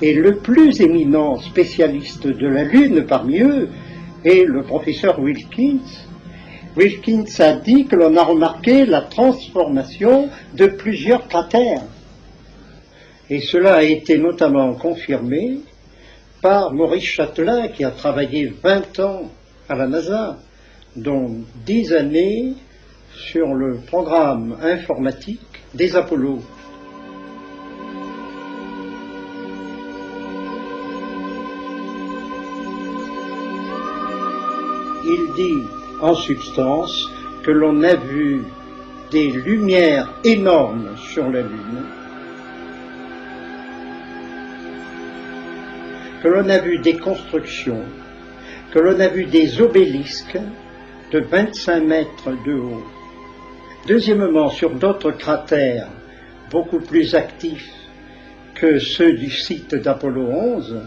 Et le plus éminent spécialiste de la Lune parmi eux est le professeur Wilkins. Wilkins a dit que l'on a remarqué la transformation de plusieurs cratères. Et cela a été notamment confirmé par Maurice Chatelain, qui a travaillé 20 ans à la NASA, dont 10 années sur le programme informatique des Apollo. Il dit en substance que l'on a vu des lumières énormes sur la Lune, que l'on a vu des constructions, que l'on a vu des obélisques de 25 mètres de haut. Deuxièmement, sur d'autres cratères beaucoup plus actifs que ceux du site d'Apollo 11,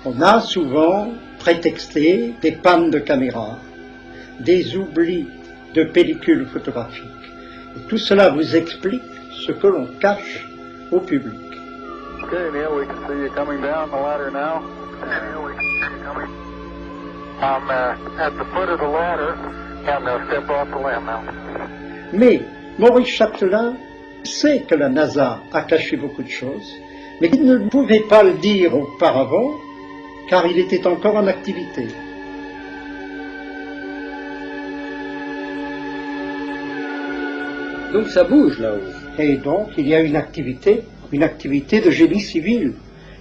on a souvent prétexté des pannes de caméra, des oublis de pellicules photographiques. Et tout cela vous explique ce que l'on cache au public. Okay, Neil, we can see you coming down the ladder now. Neil, we can see you coming. I'm at the foot of the ladder. I'm going to step off the limb now. Mais Maurice Chatelain sait que la NASA a caché beaucoup de choses, mais il ne pouvait pas le dire auparavant, car il était encore en activité. Donc ça bouge là-haut. Et donc il y a une activité de génie civil.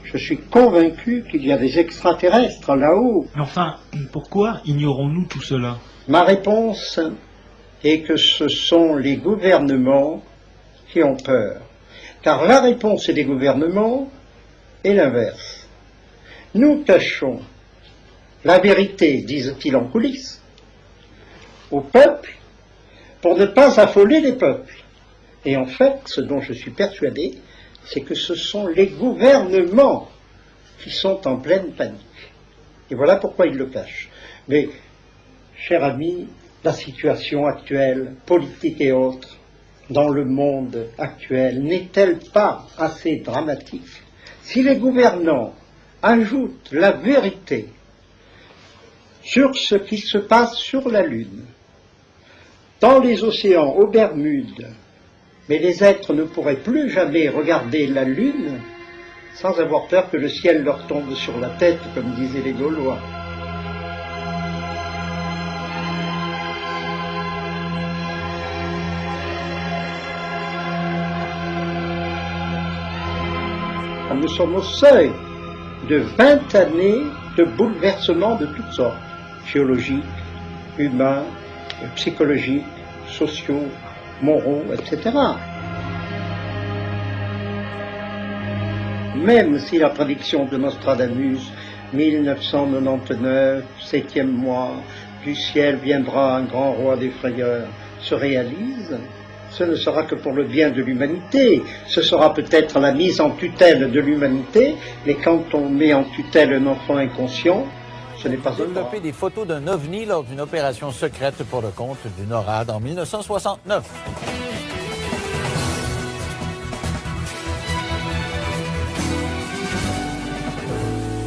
Je suis convaincu qu'il y a des extraterrestres là-haut. Mais enfin, pourquoi ignorons-nous tout cela? Ma réponse est que ce sont les gouvernements qui ont peur. Car la réponse des gouvernements est l'inverse. Nous cachons la vérité, disent-ils en coulisses, au peuple pour ne pas affoler les peuples. Et en fait, ce dont je suis persuadé, c'est que ce sont les gouvernements qui sont en pleine panique. Et voilà pourquoi ils le cachent. Mais, cher ami, la situation actuelle, politique et autres, dans le monde actuel, n'est-elle pas assez dramatique? Si les gouvernants ajoutent la vérité sur ce qui se passe sur la Lune, dans les océans, aux Bermudes, mais les êtres ne pourraient plus jamais regarder la Lune sans avoir peur que le ciel leur tombe sur la tête, comme disaient les Gaulois. Nous sommes au seuil de 20 années de bouleversements de toutes sortes, géologiques, humains, psychologiques, sociaux, moraux, etc. Même si la prédiction de Nostradamus, 1999, 7e mois, du ciel viendra un grand roi des frayeurs, se réalise, ce ne sera que pour le bien de l'humanité. Ce sera peut-être la mise en tutelle de l'humanité, mais quand on met en tutelle un enfant inconscient, ce n'est pas un droit. Développer des photos d'un ovni lors d'une opération secrète pour le compte du NORAD en 1969.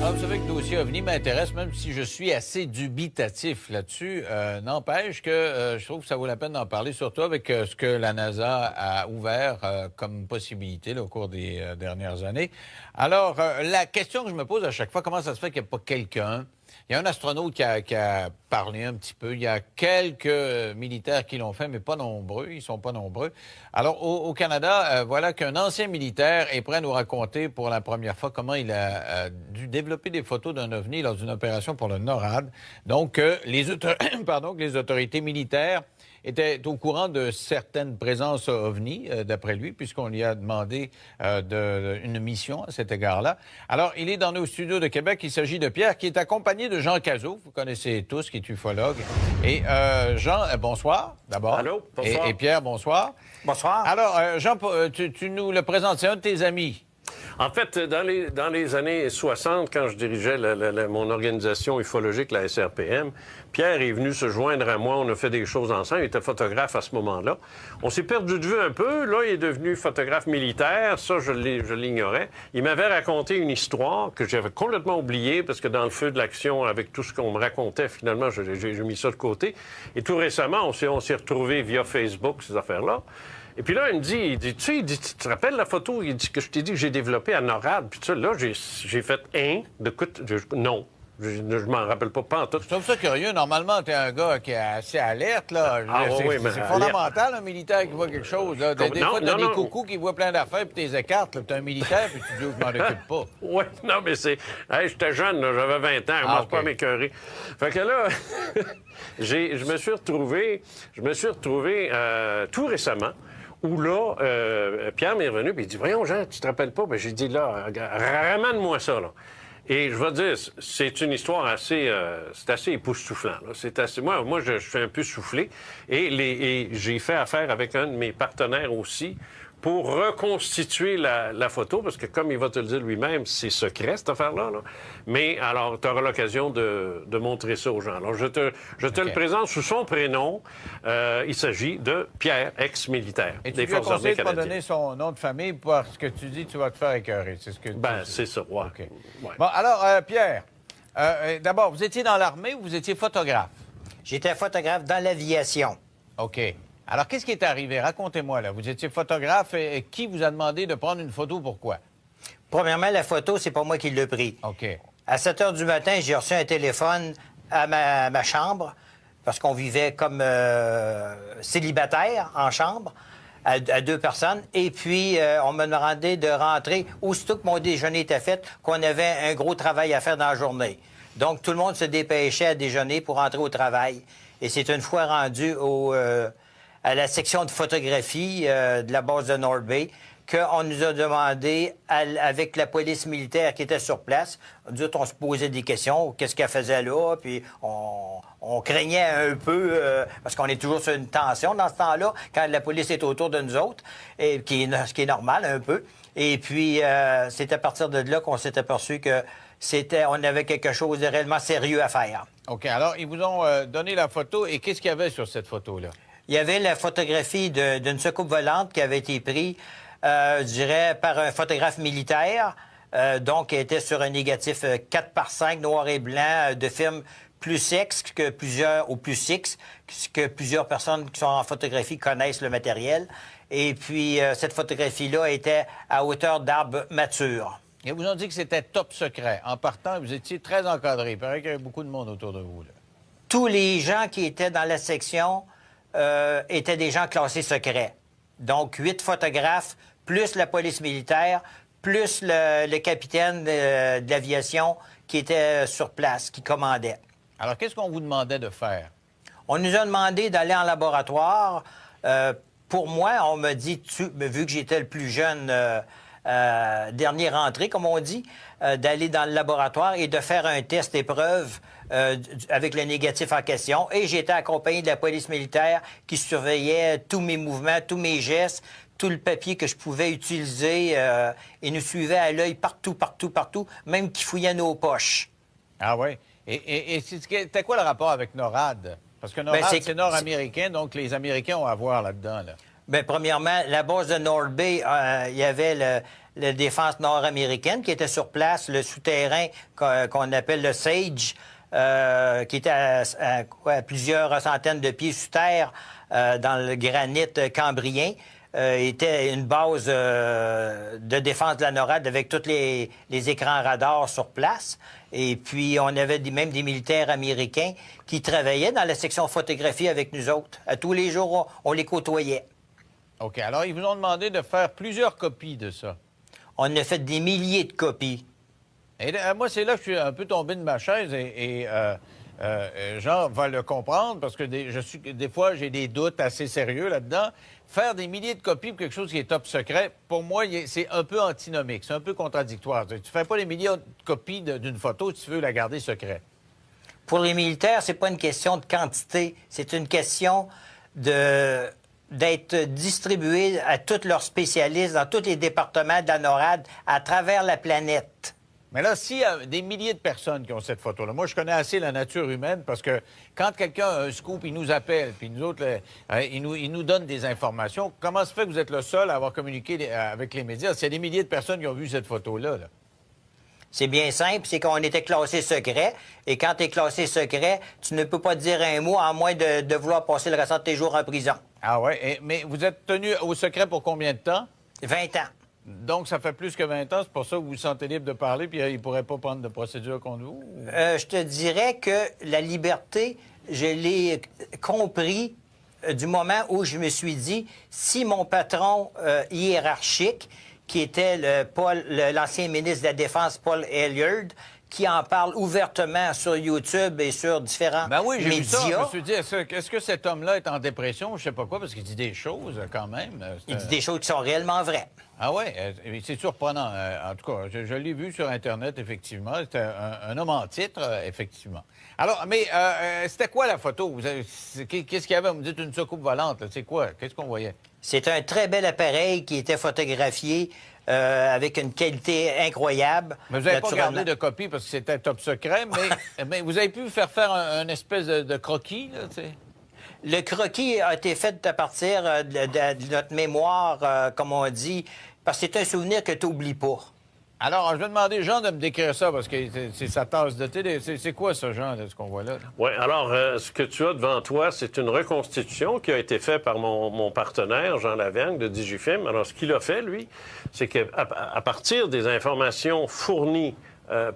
Alors, vous savez que le dossier OVNI m'intéresse, même si je suis assez dubitatif là-dessus. N'empêche que je trouve que ça vaut la peine d'en parler, surtout avec ce que la NASA a ouvert comme possibilité là, au cours des dernières années. Alors, la question que je me pose à chaque fois, comment ça se fait qu'il n'y a pas quelqu'un? Il y a un astronaute qui a parlé un petit peu. Il y a quelques militaires qui l'ont fait, mais pas nombreux. Ils sont pas nombreux. Alors, au Canada, voilà qu'un ancien militaire est prêt à nous raconter pour la première fois comment il a dû développer des photos d'un ovni lors d'une opération pour le NORAD. Donc, les autorités militaires était au courant de certaines présences OVNI, d'après lui, puisqu'on lui a demandé une mission à cet égard-là. Alors, il est dans nos studios de Québec. Il s'agit de Pierre, qui est accompagné de Jean Cazot, vous connaissez tous, qui est ufologue. Et Jean, bonsoir, d'abord. Allô, bonsoir. Et Pierre, bonsoir. Bonsoir. Alors, Jean, tu nous le présentes, c'est un de tes amis. En fait, dans les années 60, quand je dirigeais mon organisation ufologique, la SRPM, Pierre est venu se joindre à moi. On a fait des choses ensemble. Il était photographe à ce moment-là. On s'est perdu de vue un peu. Là, il est devenu photographe militaire. Ça, je l'ignorais. Il m'avait raconté une histoire que j'avais complètement oubliée parce que dans le feu de l'action, avec tout ce qu'on me racontait, finalement, j'ai mis ça de côté. Et tout récemment, on s'est retrouvés via Facebook, ces affaires-là. Et puis là, il me dit, tu te rappelles la photo? Il dit que je t'ai dit que j'ai développé à NORAD. Puis là, j'ai fait non. Je m'en rappelle pas en tout. Je trouve ça curieux. Normalement, t'es un gars qui est assez alerte, là. C'est fondamental, un militaire qui voit quelque chose, là. Des fois, t'as des coucous qui voient plein d'affaires, puis t'es écartes, là. Puis t'es un militaire, puis tu dis, je m'en occupe pas. Oui, non, mais c'est... Hey, j'étais jeune, là, j'avais 20 ans, moi, pas à m'écœurer. Fait que là, je me suis retrouvé tout récemment, où là, Pierre m'est revenu, puis il dit, voyons, Jean, tu te rappelles pas? Bien, j'ai dit, là, ramène-moi ça, là. Et je vais dire, c'est une histoire assez époustouflant. Là. C'est assez. Moi, je suis un peu soufflé. Et j'ai fait affaire avec un de mes partenaires aussi pour reconstituer la photo, parce que comme il va te le dire lui-même, c'est secret, cette affaire-là. Là. Mais alors, tu auras l'occasion de montrer ça aux gens. Alors, je te le présente sous son prénom. Il s'agit de Pierre, ex-militaire des Forces armées canadiennes. Et tu lui as conseillé de pas donner son nom de famille parce que tu dis que tu vas te faire écœurer. C'est ce que tu dis. C'est ça, ouais. Okay. Ouais. Bon, alors, Pierre, d'abord, vous étiez dans l'armée ou vous étiez photographe? J'étais photographe dans l'aviation. OK. Alors, qu'est-ce qui est arrivé? Racontez-moi, là. Vous étiez photographe et qui vous a demandé de prendre une photo? Pourquoi? Premièrement, la photo, c'est pas moi qui l'ai pris. OK. À 7 h du matin, j'ai reçu un téléphone à ma chambre, parce qu'on vivait comme célibataire en chambre, à 2 personnes. Et puis, on m'a demandé de rentrer aussitôt que mon déjeuner était fait, qu'on avait un gros travail à faire dans la journée. Donc, tout le monde se dépêchait à déjeuner pour rentrer au travail. Et c'est une fois rendu à la section de photographie de la base de North Bay qu'on nous a demandé, avec la police militaire qui était sur place, on se posait des questions, qu'est-ce qu'elle faisait là, puis on craignait un peu, parce qu'on est toujours sur une tension dans ce temps-là, quand la police est autour de nous autres, ce qui est normal un peu. Et puis, c'est à partir de là qu'on s'est aperçu que on avait quelque chose de réellement sérieux à faire. OK. Alors, ils vous ont donné la photo, et qu'est-ce qu'il y avait sur cette photo-là? Il y avait la photographie d'une soucoupe volante qui avait été prise, je dirais, par un photographe militaire, donc qui était sur un négatif 4x5 noir et blanc de film plus X que plusieurs personnes qui sont en photographie connaissent le matériel. Et puis, cette photographie-là était à hauteur d'arbres matures. Ils vous ont dit que c'était top secret. En partant, vous étiez très encadré. Il paraît qu'il y avait beaucoup de monde autour de vous, là. Tous les gens qui étaient dans la section étaient des gens classés secrets. Donc, 8 photographes, plus la police militaire, plus le capitaine de l'aviation qui était sur place, qui commandait. Alors, qu'est-ce qu'on vous demandait de faire? On nous a demandé d'aller en laboratoire. Pour moi, on m'a dit, vu que j'étais le plus jeune dernier rentré, comme on dit, d'aller dans le laboratoire et de faire un test épreuve avec le négatif en question. Et j'étais accompagné de la police militaire qui surveillait tous mes mouvements, tous mes gestes, tout le papier que je pouvais utiliser et nous suivait à l'œil partout, même qui fouillait nos poches. Ah oui? Et c'était quoi le rapport avec NORAD? Parce que NORAD, c'est nord-américain, donc les Américains ont à voir là-dedans, là. Bien, premièrement, la base de North Bay, il y avait la défense nord-américaine qui était sur place, le souterrain qu'on appelle le SAGE, qui était à plusieurs centaines de pieds sous terre dans le granit cambrien. Était une base de défense de la NORAD avec tous les écrans radars sur place. Et puis, on avait même des militaires américains qui travaillaient dans la section photographie avec nous autres. À tous les jours, on les côtoyait. OK. Alors, ils vous ont demandé de faire plusieurs copies de ça. On a fait des milliers de copies. Et moi, c'est là que je suis un peu tombé de ma chaise et Jean va le comprendre parce que des fois, j'ai des doutes assez sérieux là-dedans. Faire des milliers de copies pour quelque chose qui est top secret, pour moi, c'est un peu antinomique, c'est un peu contradictoire. Tu ne fais pas des milliers de copies d'une photo si tu veux la garder secrète. Pour les militaires, c'est pas une question de quantité, c'est une question de d'être distribués à tous leurs spécialistes dans tous les départements de la NORAD à travers la planète. Mais là, s'il y a des milliers de personnes qui ont cette photo-là, moi, je connais assez la nature humaine parce que quand quelqu'un a un scoop, il nous appelle, puis nous autres, il nous donne des informations. Comment se fait que vous êtes le seul à avoir communiqué avec les médias? S'il y a des milliers de personnes qui ont vu cette photo-là, là. C'est bien simple, c'est qu'on était classé secret. Et quand tu es classé secret, tu ne peux pas dire un mot à moins de vouloir passer le restant de tes jours en prison. Ah ouais? Mais vous êtes tenu au secret pour combien de temps? 20 ans. Donc, ça fait plus que 20 ans. C'est pour ça que vous vous sentez libre de parler, puis il ne pourrait pas prendre de procédure contre vous? Je te dirais que la liberté, je l'ai compris du moment où je me suis dit, si mon patron hiérarchique, qui était l'ancien ministre de la Défense, Paul Hilliard, qui en parle ouvertement sur YouTube et sur différents Ben oui, j'ai médias. vu ça. Je me suis dit, est-ce que cet homme-là est en dépression? Je sais pas quoi, parce qu'il dit des choses, quand même. Il dit des choses qui sont réellement vraies. Ah oui? C'est surprenant. En tout cas, je l'ai vu sur Internet, effectivement. C'était un homme en titre, effectivement. Alors, mais c'était quoi la photo? Qu'est-ce qu'il y avait? Vous me dites une soucoupe volante. C'est quoi? Qu'est-ce qu'on voyait? C'est un très bel appareil qui était photographié avec une qualité incroyable. Mais vous n'avez pas gardé de copie parce que c'était top secret, mais vous avez pu faire un espèce de croquis, là, tu sais? Le croquis a été fait à partir de notre mémoire, comme on dit, parce que c'est un souvenir que tu n'oublies pas. Alors, je vais demander, Jean, de me décrire ça, parce que c'est sa tasse de thé. C'est quoi, ce Jean, ce qu'on voit là? Oui, alors, ce que tu as devant toi, c'est une reconstitution qui a été faite par mon partenaire, Jean Lavergne, de Digifilm. Alors, ce qu'il a fait, lui, c'est qu'à partir des informations fournies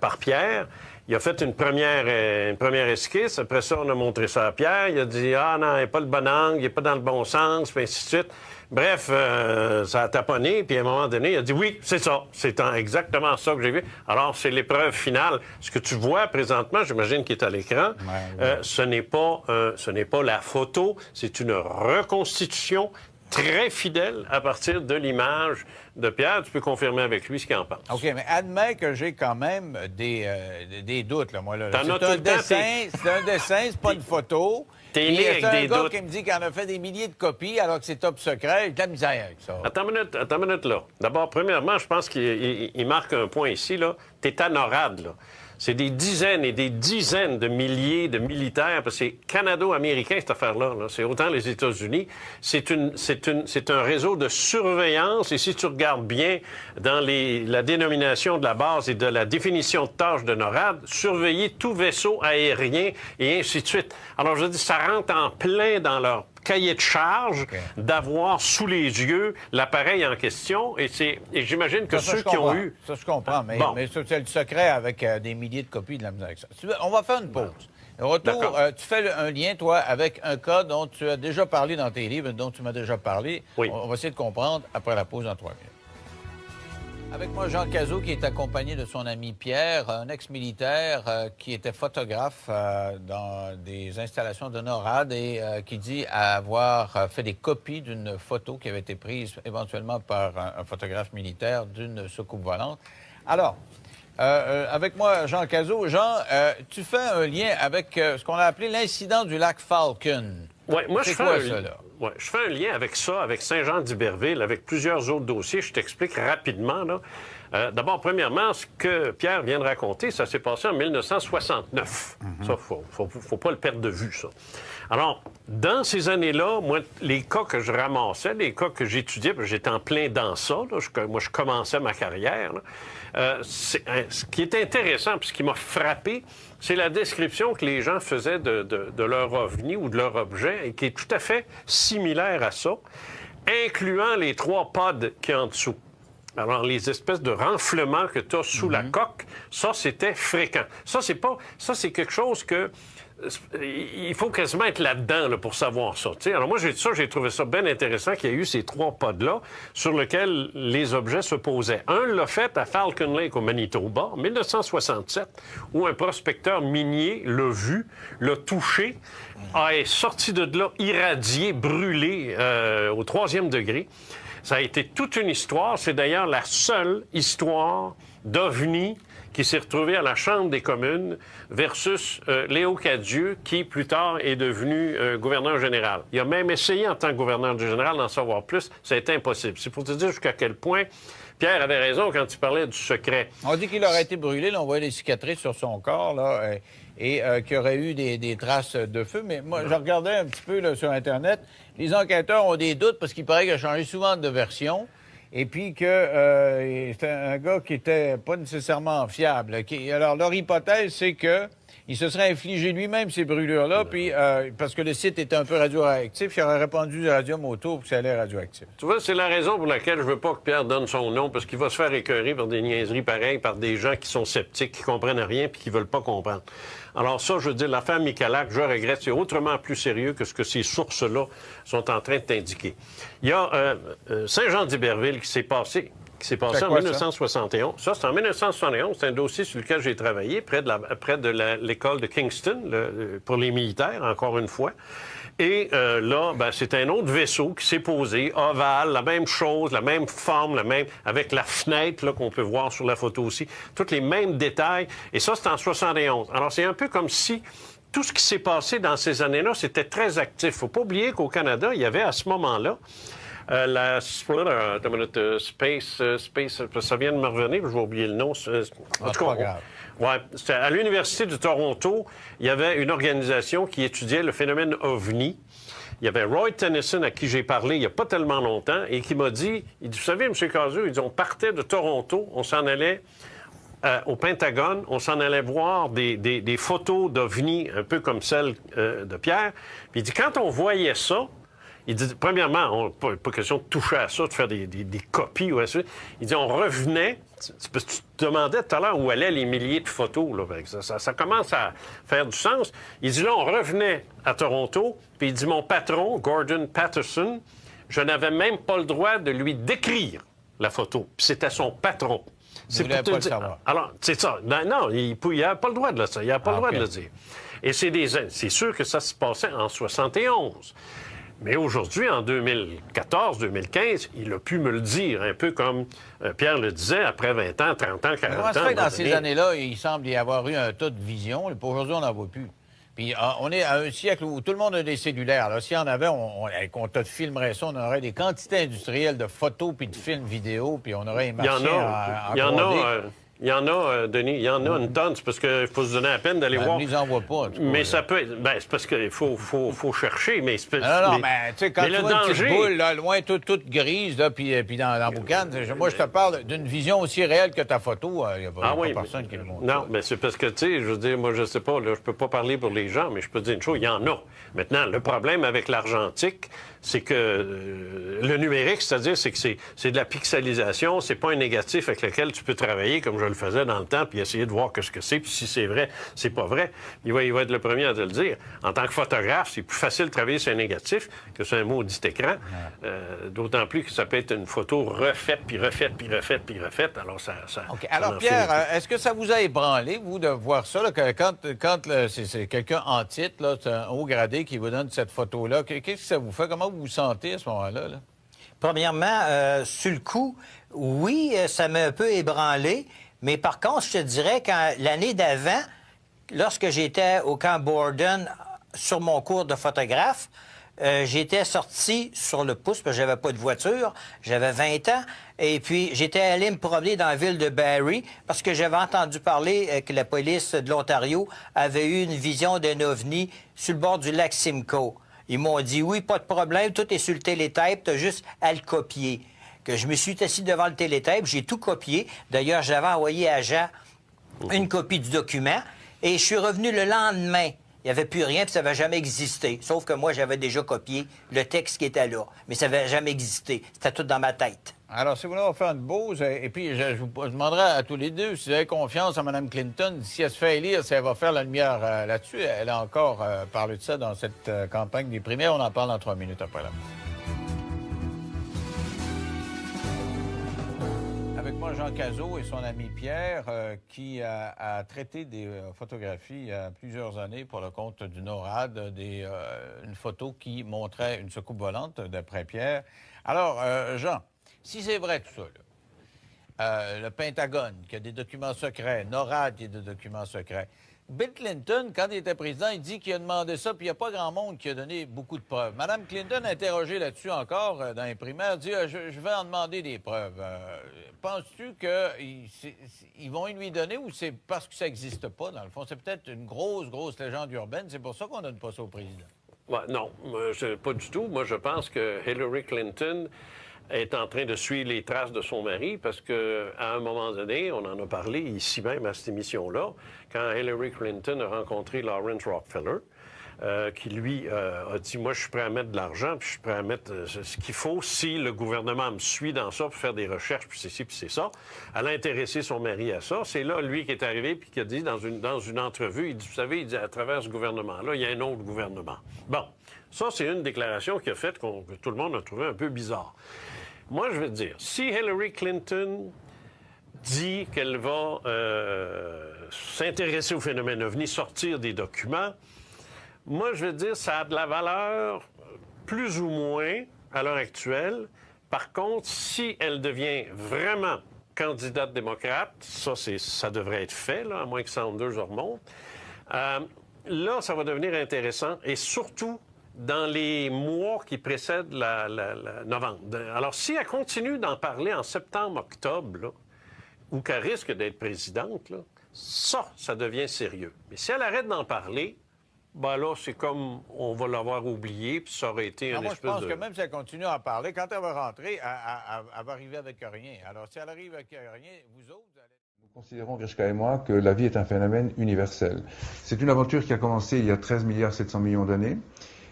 par Pierre, il a fait une première esquisse. Après ça, on a montré ça à Pierre. Il a dit « Ah non, il n'est pas le bon angle, il n'est pas dans le bon sens », puis ainsi de suite. Bref, ça a taponné, puis à un moment donné, il a dit « Oui, c'est ça. C'est exactement ça que j'ai vu. » Alors, c'est l'épreuve finale. Ce que tu vois présentement, j'imagine qu'il est à l'écran, ce n'est pas la photo, c'est une reconstitution très fidèle à partir de l'image de Pierre. Tu peux confirmer avec lui ce qu'il en pense. OK, mais admets que j'ai quand même des doutes, là, moi. Là. T'en as C'est tout un le temps, dessin, c'est un dessin, c'est pas une photo. T'es né avec c'est un des gars doutes. qui me dit qu'il en a fait des milliers de copies alors que c'est top secret. J'ai de la misère avec ça. Attends une minute, là. D'abord, premièrement, je pense qu'il marque un point ici, là. T'es à NORAD, là. C'est des dizaines et des dizaines de milliers de militaires, parce que c'est canado-américain, cette affaire-là. Là. C'est autant les États-Unis. C'est un réseau de surveillance. Et si tu regardes bien dans la dénomination de la base et de la définition de tâche de NORAD, surveiller tout vaisseau aérien et ainsi de suite. Alors, je dis, ça rentre en plein dans leur cahier de charge d'avoir sous les yeux l'appareil en question. Et j'imagine que Ça, ceux qui ont eu... Ça, je comprends, mais ça, c'est le secret avec des milliers de copies de la musique. On va faire une pause. Au retour, tu fais un lien, toi, avec un cas dont tu as déjà parlé dans tes livres, dont tu m'as déjà parlé. Oui. On va essayer de comprendre après la pause en 3 minutes. Avec moi, Jean Cazot, qui est accompagné de son ami Pierre, un ex-militaire qui était photographe dans des installations de NORAD et qui dit avoir fait des copies d'une photo qui avait été prise éventuellement par un photographe militaire d'une soucoupe volante. Alors, avec moi, Jean Cazot. Jean, tu fais un lien avec ce qu'on a appelé l'incident du lac Falcon. Oui, moi, C'est quoi ça, là? Ouais, je fais un lien avec ça, avec Saint-Jean-d'Iberville, avec plusieurs autres dossiers. Je t'explique rapidement, là. D'abord, premièrement, ce que Pierre vient de raconter, ça s'est passé en 1969. Ça, faut pas le perdre de vue, ça. Alors, dans ces années-là, moi, les cas que je ramassais, les cas que j'étudiais, parce que j'étais en plein dans ça, là, moi, je commençais ma carrière, là, ce qui est intéressant, puis ce qui m'a frappé, c'est la description que les gens faisaient de leur ovni ou de leur objet, et qui est tout à fait similaire à ça, incluant les 3 pods qui sont en dessous. Alors, les espèces de renflements que tu as sous la coque, ça, c'était fréquent. Ça, c'est quelque chose que... Il faut quasiment être là-dedans là, pour savoir ça. T'sais. Alors moi, j'ai trouvé ça bien intéressant qu'il y ait eu ces 3 pods-là sur lesquels les objets se posaient. Un l'a fait à Falcon Lake au Manitoba en 1967, où un prospecteur minier l'a vu, l'a touché, est sorti de là irradié, brûlé au 3e degré. Ça a été toute une histoire. C'est d'ailleurs la seule histoire d'OVNI qui s'est retrouvé à la Chambre des communes versus Léo Cadieux, qui plus tard est devenu gouverneur général. Il a même essayé en tant que gouverneur général d'en savoir plus. Ça a été impossible. C'est pour te dire jusqu'à quel point Pierre avait raison quand il parlait du secret. On dit qu'il aurait été brûlé, là, on voit des cicatrices sur son corps, là, et qu'il y aurait eu des traces de feu. Mais moi, je regardais un petit peu là, sur Internet. Les enquêteurs ont des doutes parce qu'il paraît qu'il a changé souvent de version. Et puis que c'était un gars qui était pas nécessairement fiable. Alors, leur hypothèse, c'est que il se serait infligé lui-même ces brûlures-là, puis parce que le site était un peu radioactif, il aurait répandu du radium autour, puis ça allait radioactif. Tu vois, c'est la raison pour laquelle je veux pas que Pierre donne son nom, parce qu'il va se faire écœurer par des niaiseries pareilles, par des gens qui sont sceptiques, qui comprennent rien, puis qui veulent pas comprendre. Alors ça, je veux dire, l'affaire Michalak, je regrette, c'est autrement plus sérieux que ce que ces sources-là sont en train de t'indiquer. Il y a Saint-Jean-d'Iberville qui s'est passé en 1971. Ça, c'est en 1971. C'est un dossier sur lequel j'ai travaillé, près de l'école de Kingston, pour les militaires, encore une fois. Et là, ben, c'est un autre vaisseau qui s'est posé, ovale, la même chose, la même forme, avec la fenêtre là, qu'on peut voir sur la photo aussi, tous les mêmes détails. Et ça, c'est en 71. Alors, c'est un peu comme si tout ce qui s'est passé dans ces années-là, c'était très actif. Faut pas oublier qu'au Canada, il y avait à ce moment-là Space, ça vient de me revenir, je vais oublier le nom. En tout cas, c'était à l'Université de Toronto, il y avait une organisation qui étudiait le phénomène OVNI. Il y avait Roy Tennyson, à qui j'ai parlé il n'y a pas tellement longtemps, et qui m'a dit, il dit, vous savez, M. Cazeux, il dit, on partait de Toronto, on s'en allait au Pentagone, on s'en allait voir des photos d'OVNI, un peu comme celle de Pierre. Puis il dit, quand on voyait ça, il dit, premièrement, pas question de toucher à ça, de faire des copies ou ainsi. Il dit, on revenait, parce que tu te demandais tout à l'heure où allaient les milliers de photos. Là, ça commence à faire du sens. Il dit, là, on revenait à Toronto, puis il dit, mon patron, Gordon Patterson, je n'avais même pas le droit de lui décrire la photo. Puis c'était son patron. C'est pour te dire. Alors, c'est ça. Non, il n'a pas le droit de le dire. Il n'a pas le droit de le dire. Et c'est sûr que ça se passait en 71. Mais aujourd'hui, en 2014-2015, il a pu me le dire, un peu comme Pierre le disait, après 20 ans, 30 ans, 40 ans. Comment ça fait que dans ces années-là, il semble y avoir eu un tas de vision, puis aujourd'hui, on n'en voit plus. Puis on est à un siècle où tout le monde a des cellulaires. S'il y en avait, on te filmerait ça, on aurait des quantités industrielles de photos puis de films vidéo, puis on aurait marché en Il y en a... Il y en a, Denis, il y en a une tonne. C'est parce qu'il faut se donner la peine d'aller voir. Ils n'en voient pas. Mais ça peut être... Ben, c'est parce qu'il faut chercher, mais... Non, mais tu sais, quand tu vois une petite boule, là, loin, toute grise, là, puis dans la boucane, moi, je te parle d'une vision aussi réelle que ta photo. Il n'y a pas personne qui le montre. Non, mais c'est parce que, tu sais, je veux dire, moi, je sais pas, là, je peux pas parler pour les gens, mais je peux te dire une chose, il y en a. Maintenant, le problème avec l'argentique, c'est que le numérique, c'est-à-dire, c'est que c'est de la pixelisation, c'est pas un négatif avec lequel tu peux travailler comme je le faisais dans le temps, puis essayer de voir ce que c'est, puis si c'est vrai, c'est pas vrai. Il va être le premier à te le dire. En tant que photographe, c'est plus facile de travailler sur un négatif que sur un maudit écran, d'autant plus que ça peut être une photo refaite, puis refaite, puis refaite, puis refaite. Alors, ça OK. Alors, Pierre, est-ce que ça vous a ébranlé, vous, de voir ça, là, que quand c'est quelqu'un en titre, là, c'est un haut gradé qui vous donne cette photo-là, qu'est-ce que ça vous fait? Comment vous vous sentez à ce moment-là? Là? Premièrement, sur le coup, oui, ça m'a un peu ébranlé, mais par contre, je te dirais, l'année d'avant, lorsque j'étais au camp Borden sur mon cours de photographe, j'étais sorti sur le pouce, parce que j'avais pas de voiture, j'avais 20 ans, et puis j'étais allé me promener dans la ville de Barrie, parce que j'avais entendu parler que la police de l'Ontario avait eu une vision d'un ovni sur le bord du lac Simcoe. Ils m'ont dit, oui, pas de problème, tout est sur le télétape, t'as juste à le copier. Que je me suis assis devant le télétape, j'ai tout copié. D'ailleurs, j'avais envoyé à Jean une copie du document, et je suis revenu le lendemain. Il n'y avait plus rien, puis ça n'avait jamais existé. Sauf que moi, j'avais déjà copié le texte qui était là. Mais ça n'avait jamais existé. C'était tout dans ma tête. Alors, si vous voulez, on va faire une pause. Et puis, je vous demanderai à tous les deux si vous avez confiance en Mme Clinton. Si elle se fait élire, si elle va faire la lumière là-dessus. Elle a encore parlé de ça dans cette campagne des primaires. On en parle dans 3 minutes après la pause. Avec moi, Jean Cazot et son ami Pierre, qui a traité des photographies il y a plusieurs années pour le compte du NORAD, une photo qui montrait une soucoupe volante, d'après Pierre. Alors, Jean, si c'est vrai tout ça, là, le Pentagone, qui a des documents secrets, NORAD, qui a des documents secrets. Bill Clinton, quand il était président, il dit qu'il a demandé ça, puis il n'y a pas grand monde qui a donné beaucoup de preuves. Mme Clinton, interrogée là-dessus encore dans les primaires, dit je vais en demander des preuves. Penses-tu qu'ils vont lui donner ou c'est parce que ça n'existe pas, dans le fond? C'est peut-être une grosse légende urbaine. C'est pour ça qu'on donne pas ça au président. Ouais, non, pas du tout. Moi, je pense que Hillary Clinton est en train de suivre les traces de son mari parce qu'à un moment donné, on en a parlé ici même à cette émission-là, quand Hillary Clinton a rencontré Lawrence Rockefeller, qui lui a dit « Moi, je suis prêt à mettre de l'argent, puis je suis prêt à mettre ce qu'il faut si le gouvernement me suit dans ça pour faire des recherches, puis c'est ci, puis c'est ça. » Elle a intéressé son mari à ça. C'est là, lui, qui est arrivé puis qui a dit dans une entrevue, il dit « Vous savez, il dit, à travers ce gouvernement-là, il y a un autre gouvernement. » Bon, ça, c'est une déclaration qu'il a faite que tout le monde a trouvé un peu bizarre. Moi, je vais te dire, si Hillary Clinton dit qu'elle va s'intéresser au phénomène OVNI, sortir des documents, moi, je vais te dire, ça a de la valeur plus ou moins à l'heure actuelle. Par contre, si elle devient vraiment candidate démocrate, ça devrait être fait, là, à moins que Sanders remonte, là, ça va devenir intéressant et surtout dans les mois qui précèdent la novembre. Alors, si elle continue d'en parler en septembre-octobre, là, ou qu'elle risque d'être présidente, là, ça devient sérieux. Mais si elle arrête d'en parler, ben là, c'est comme on va l'avoir oublié, puis ça aurait été moi, je pense que même si elle continue à en parler, quand elle va rentrer, elle va arriver avec rien. Alors, si elle arrive avec rien, vous autres, vous allez... Nous considérons, Grishka et moi, que la vie est un phénomène universel. C'est une aventure qui a commencé il y a 13 milliards 700 millions d'années,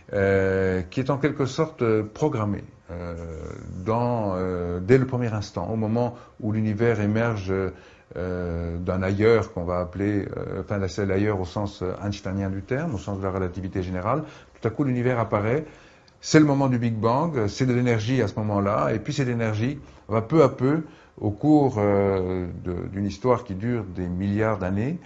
qui est en quelque sorte programmée dès le premier instant, au moment où l'univers émerge d'un ailleurs qu'on va appeler, c'est l'ailleurs au sens einsteinien du terme, au sens de la relativité générale. Tout à coup, l'univers apparaît. C'est le moment du Big Bang, c'est de l'énergie à ce moment-là, et puis cette énergie va peu à peu, au cours d'une histoire qui dure des milliards d'années,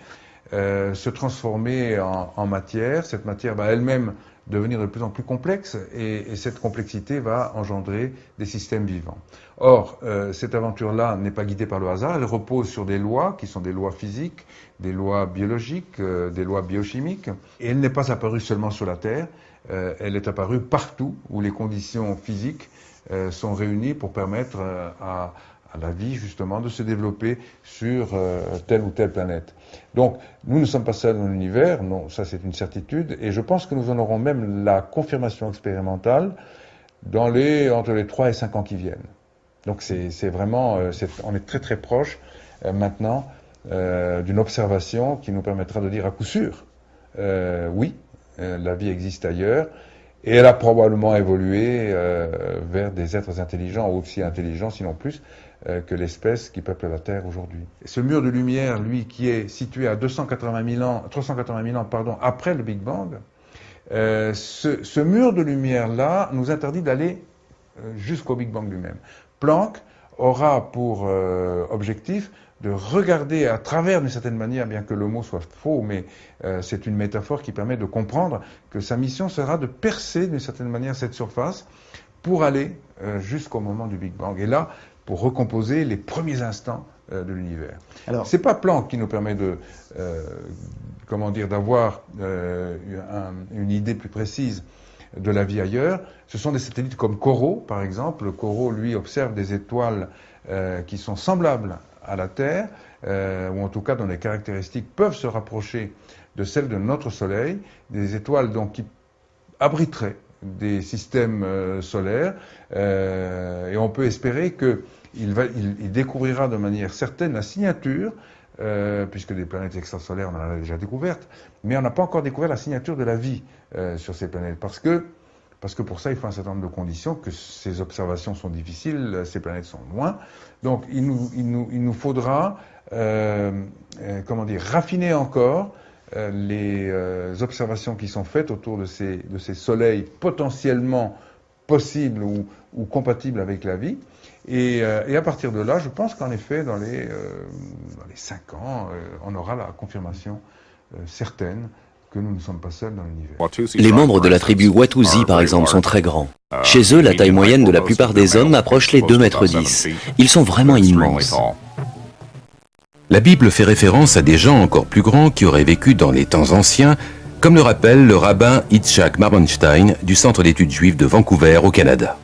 se transformer en matière. Cette matière va elle-même devenir de plus en plus complexe et cette complexité va engendrer des systèmes vivants. Or, cette aventure-là n'est pas guidée par le hasard, elle repose sur des lois qui sont des lois physiques, des lois biologiques, des lois biochimiques, et elle n'est pas apparue seulement sur la Terre, elle est apparue partout où les conditions physiques sont réunies pour permettre à la vie, justement, de se développer sur telle ou telle planète. Donc, nous ne sommes pas seuls dans l'univers, non, ça c'est une certitude, et je pense que nous en aurons même la confirmation expérimentale entre les 3 et 5 ans qui viennent. Donc c'est vraiment, on est très très proche maintenant d'une observation qui nous permettra de dire à coup sûr, oui, la vie existe ailleurs, et elle a probablement évolué vers des êtres intelligents, aussi intelligents, sinon plus, que l'espèce qui peuple la Terre aujourd'hui. Ce mur de lumière, lui, qui est situé à 380 000 ans après le Big Bang, ce mur de lumière-là nous interdit d'aller jusqu'au Big Bang lui-même. Planck aura pour objectif de regarder à travers, d'une certaine manière, bien que le mot soit faux, mais c'est une métaphore qui permet de comprendre que sa mission sera de percer, d'une certaine manière, cette surface pour aller jusqu'au moment du Big Bang. Et là, pour recomposer les premiers instants de l'univers. Alors, c'est pas Planck qui nous permet d'avoir une idée plus précise de la vie ailleurs. Ce sont des satellites comme COROT, par exemple. COROT, lui, observe des étoiles qui sont semblables à la Terre, ou en tout cas dont les caractéristiques peuvent se rapprocher de celles de notre Soleil, des étoiles donc qui abriteraient des systèmes solaires, et on peut espérer qu'il découvrira de manière certaine la signature, puisque des planètes extrasolaires, on en a déjà découvertes, mais on n'a pas encore découvert la signature de la vie sur ces planètes, parce que pour ça, il faut un certain nombre de conditions, que ces observations sont difficiles, ces planètes sont loin. Donc, il nous faudra, raffiner encore les observations qui sont faites autour de ces soleils potentiellement possibles ou compatibles avec la vie. Et à partir de là, je pense qu'en effet, dans les 5 ans, on aura la confirmation certaine que nous ne sommes pas seuls dans l'univers. Les membres de la tribu Watusi, par exemple, sont très grands. Chez eux, la taille moyenne de la plupart des hommes approche les 2,10 m. Ils sont vraiment immenses. La Bible fait référence à des gens encore plus grands qui auraient vécu dans les temps anciens, comme le rappelle le rabbin Yitzhak Marmonstein du Centre d'études juives de Vancouver au Canada.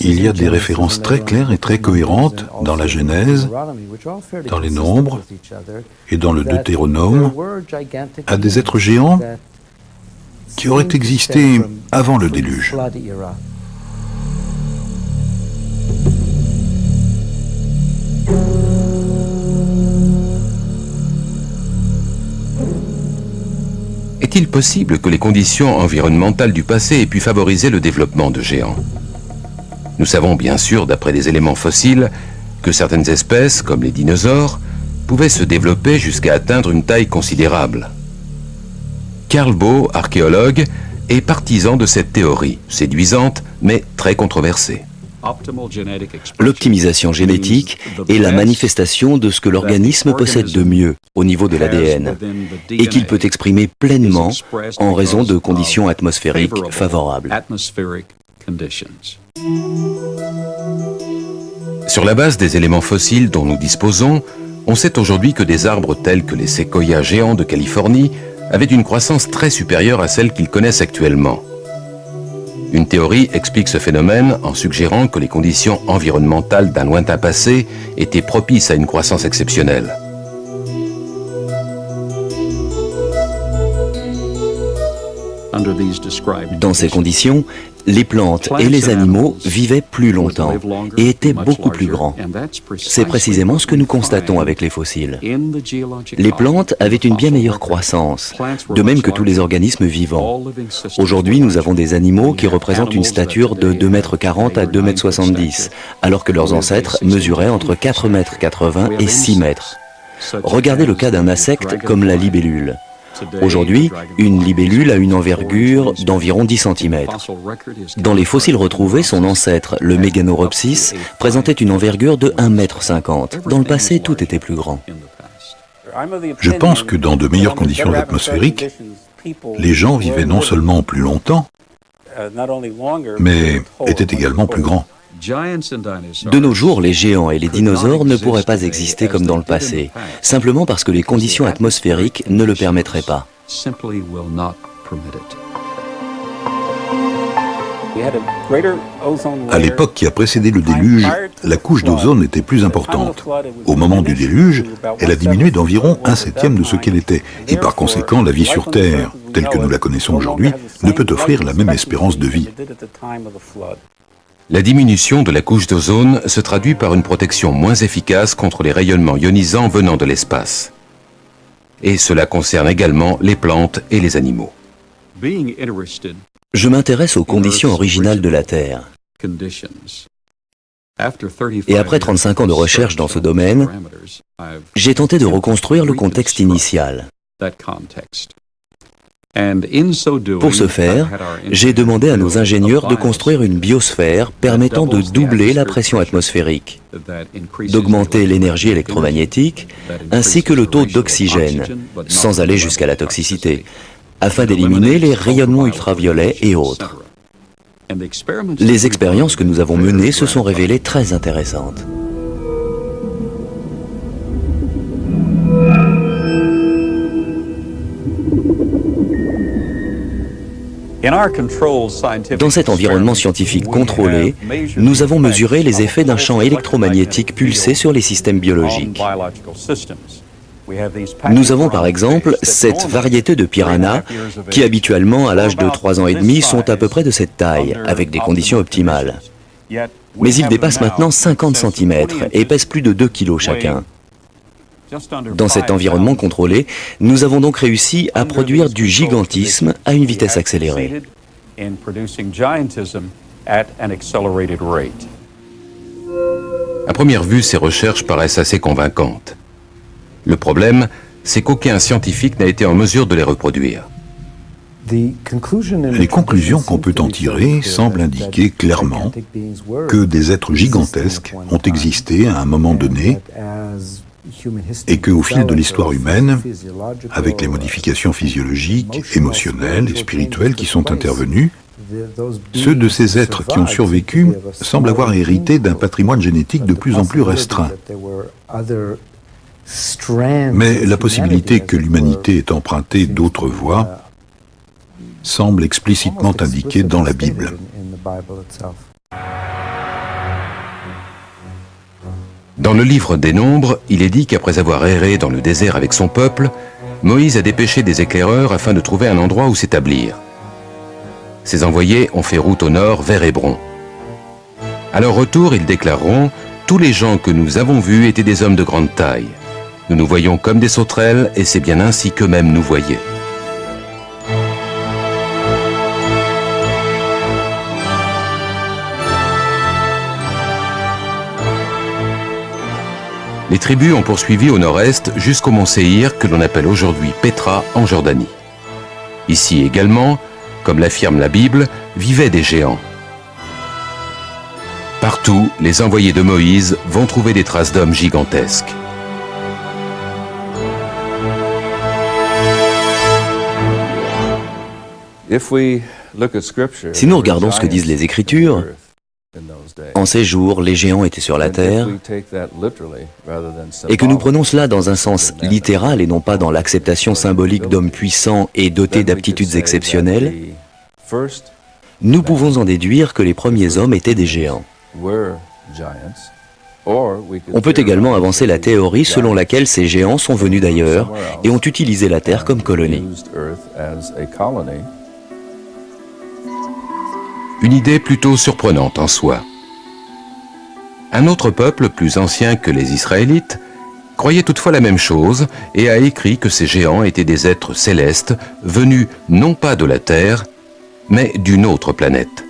Il y a des références très claires et très cohérentes dans la Genèse, dans les Nombres et dans le Deutéronome à des êtres géants qui auraient existé avant le déluge. Est-il possible que les conditions environnementales du passé aient pu favoriser le développement de géants? Nous savons bien sûr, d'après des éléments fossiles, que certaines espèces, comme les dinosaures, pouvaient se développer jusqu'à atteindre une taille considérable. Carl Baugh, archéologue, est partisan de cette théorie, séduisante mais très controversée. L'optimisation génétique est la manifestation de ce que l'organisme possède de mieux au niveau de l'ADN et qu'il peut exprimer pleinement en raison de conditions atmosphériques favorables. Sur la base des éléments fossiles dont nous disposons, on sait aujourd'hui que des arbres tels que les séquoias géants de Californie avaient une croissance très supérieure à celle qu'ils connaissent actuellement. Une théorie explique ce phénomène en suggérant que les conditions environnementales d'un lointain passé étaient propices à une croissance exceptionnelle. Dans ces conditions, les plantes et les animaux vivaient plus longtemps et étaient beaucoup plus grands. C'est précisément ce que nous constatons avec les fossiles. Les plantes avaient une bien meilleure croissance, de même que tous les organismes vivants. Aujourd'hui, nous avons des animaux qui représentent une stature de 2,40 m à 2,70 m, alors que leurs ancêtres mesuraient entre 4,80 m et 6 mètres. Regardez le cas d'un insecte comme la libellule. Aujourd'hui, une libellule a une envergure d'environ 10 cm. Dans les fossiles retrouvés, son ancêtre, le Meganeuropsis, présentait une envergure de 1,50 m. Dans le passé, tout était plus grand. Je pense que dans de meilleures conditions atmosphériques, les gens vivaient non seulement plus longtemps, mais étaient également plus grands. De nos jours, les géants et les dinosaures ne pourraient pas exister comme dans le passé, simplement parce que les conditions atmosphériques ne le permettraient pas. À l'époque qui a précédé le déluge, la couche d'ozone était plus importante. Au moment du déluge, elle a diminué d'environ 1/7 de ce qu'elle était. Et par conséquent, la vie sur Terre, telle que nous la connaissons aujourd'hui, ne peut offrir la même espérance de vie. La diminution de la couche d'ozone se traduit par une protection moins efficace contre les rayonnements ionisants venant de l'espace. Et cela concerne également les plantes et les animaux. Je m'intéresse aux conditions originales de la Terre. Et après 35 ans de recherche dans ce domaine, j'ai tenté de reconstruire le contexte initial. Pour ce faire, j'ai demandé à nos ingénieurs de construire une biosphère permettant de doubler la pression atmosphérique, d'augmenter l'énergie électromagnétique, ainsi que le taux d'oxygène, sans aller jusqu'à la toxicité, afin d'éliminer les rayonnements ultraviolets et autres. Les expériences que nous avons menées se sont révélées très intéressantes. Dans cet environnement scientifique contrôlé, nous avons mesuré les effets d'un champ électromagnétique pulsé sur les systèmes biologiques. Nous avons par exemple cette variété de piranhas qui habituellement à l'âge de 3 ans et demi sont à peu près de cette taille, avec des conditions optimales. Mais ils dépassent maintenant 50 cm et pèsent plus de 2 kg chacun. Dans cet environnement contrôlé, nous avons donc réussi à produire du gigantisme à une vitesse accélérée. À première vue, ces recherches paraissent assez convaincantes. Le problème, c'est qu'aucun scientifique n'a été en mesure de les reproduire. Les conclusions qu'on peut en tirer semblent indiquer clairement que des êtres gigantesques ont existé à un moment donné et qu'au fil de l'histoire humaine, avec les modifications physiologiques, émotionnelles et spirituelles qui sont intervenues, ceux de ces êtres qui ont survécu semblent avoir hérité d'un patrimoine génétique de plus en plus restreint. Mais la possibilité que l'humanité ait emprunté d'autres voies semble explicitement indiquée dans la Bible. Dans le livre des Nombres, il est dit qu'après avoir erré dans le désert avec son peuple, Moïse a dépêché des éclaireurs afin de trouver un endroit où s'établir. Ses envoyés ont fait route au nord vers Hébron. À leur retour, ils déclareront « Tous les gens que nous avons vus étaient des hommes de grande taille. Nous nous voyons comme des sauterelles et c'est bien ainsi qu'eux-mêmes nous voyaient. » Les tribus ont poursuivi au nord-est jusqu'au mont Séhir que l'on appelle aujourd'hui Pétra en Jordanie. Ici également, comme l'affirme la Bible, vivaient des géants. Partout, les envoyés de Moïse vont trouver des traces d'hommes gigantesques. Si nous regardons ce que disent les Écritures, en ces jours, les géants étaient sur la terre, et que nous prenons cela dans un sens littéral et non pas dans l'acceptation symbolique d'hommes puissants et dotés d'aptitudes exceptionnelles, nous pouvons en déduire que les premiers hommes étaient des géants. On peut également avancer la théorie selon laquelle ces géants sont venus d'ailleurs et ont utilisé la terre comme colonie. Une idée plutôt surprenante en soi. Un autre peuple, plus ancien que les Israélites, croyait toutefois la même chose et a écrit que ces géants étaient des êtres célestes venus non pas de la Terre, mais d'une autre planète.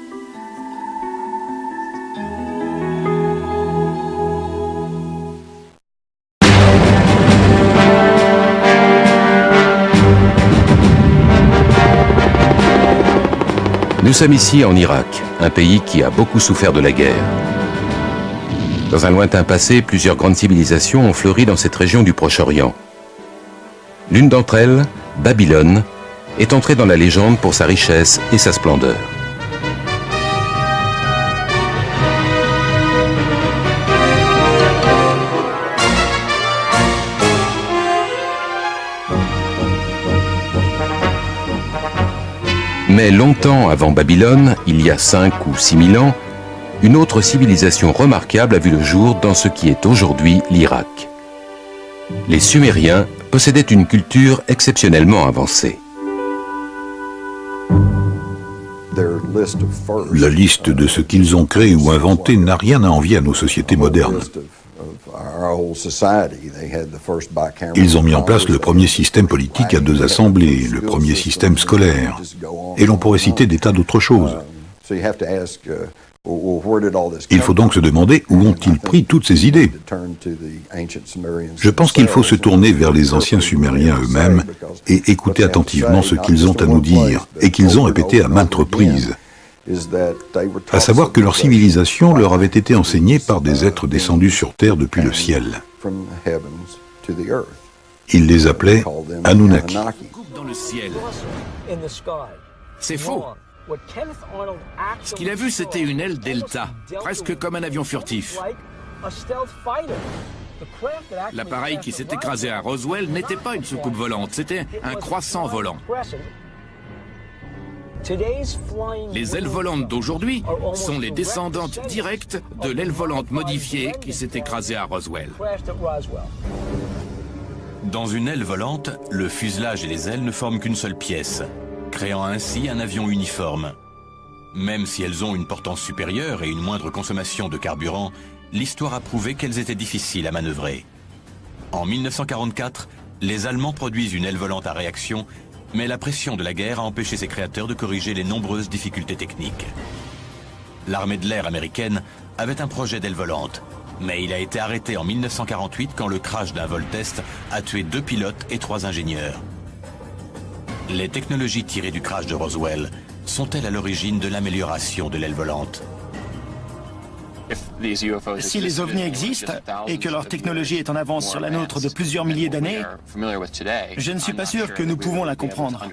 Nous sommes ici en Irak, un pays qui a beaucoup souffert de la guerre. Dans un lointain passé, plusieurs grandes civilisations ont fleuri dans cette région du Proche-Orient. L'une d'entre elles, Babylone, est entrée dans la légende pour sa richesse et sa splendeur. Mais longtemps avant Babylone, il y a 5 ou 6 000 ans, une autre civilisation remarquable a vu le jour dans ce qui est aujourd'hui l'Irak. Les Sumériens possédaient une culture exceptionnellement avancée. La liste de ce qu'ils ont créé ou inventé n'a rien à envier à nos sociétés modernes. Ils ont mis en place le premier système politique à 2 assemblées, le premier système scolaire, et l'on pourrait citer des tas d'autres choses. Il faut donc se demander où ont-ils pris toutes ces idées. Je pense qu'il faut se tourner vers les anciens Sumériens eux-mêmes et écouter attentivement ce qu'ils ont à nous dire et qu'ils ont répété à maintes reprises. À savoir que leur civilisation leur avait été enseignée par des êtres descendus sur terre depuis le ciel. Ils les appelaient Anunnaki. Dans le ciel. C'est faux. Ce qu'il a vu, c'était une aile delta, presque comme un avion furtif. L'appareil qui s'est écrasé à Roswell n'était pas une soucoupe volante, c'était un croissant volant. Les ailes volantes d'aujourd'hui sont les descendantes directes de l'aile volante modifiée qui s'est écrasée à Roswell. Dans une aile volante, le fuselage et les ailes ne forment qu'une seule pièce, créant ainsi un avion uniforme. Même si elles ont une portance supérieure et une moindre consommation de carburant, l'histoire a prouvé qu'elles étaient difficiles à manœuvrer. En 1944, les Allemands produisent une aile volante à réaction, mais la pression de la guerre a empêché ses créateurs de corriger les nombreuses difficultés techniques. L'armée de l'air américaine avait un projet d'aile volante, mais il a été arrêté en 1948 quand le crash d'un vol test a tué 2 pilotes et 3 ingénieurs. Les technologies tirées du crash de Roswell sont-elles à l'origine de l'amélioration de l'aile volante? Si les ovnis existent et que leur technologie est en avance sur la nôtre de plusieurs milliers d'années, je ne suis pas sûr que nous pouvons la comprendre.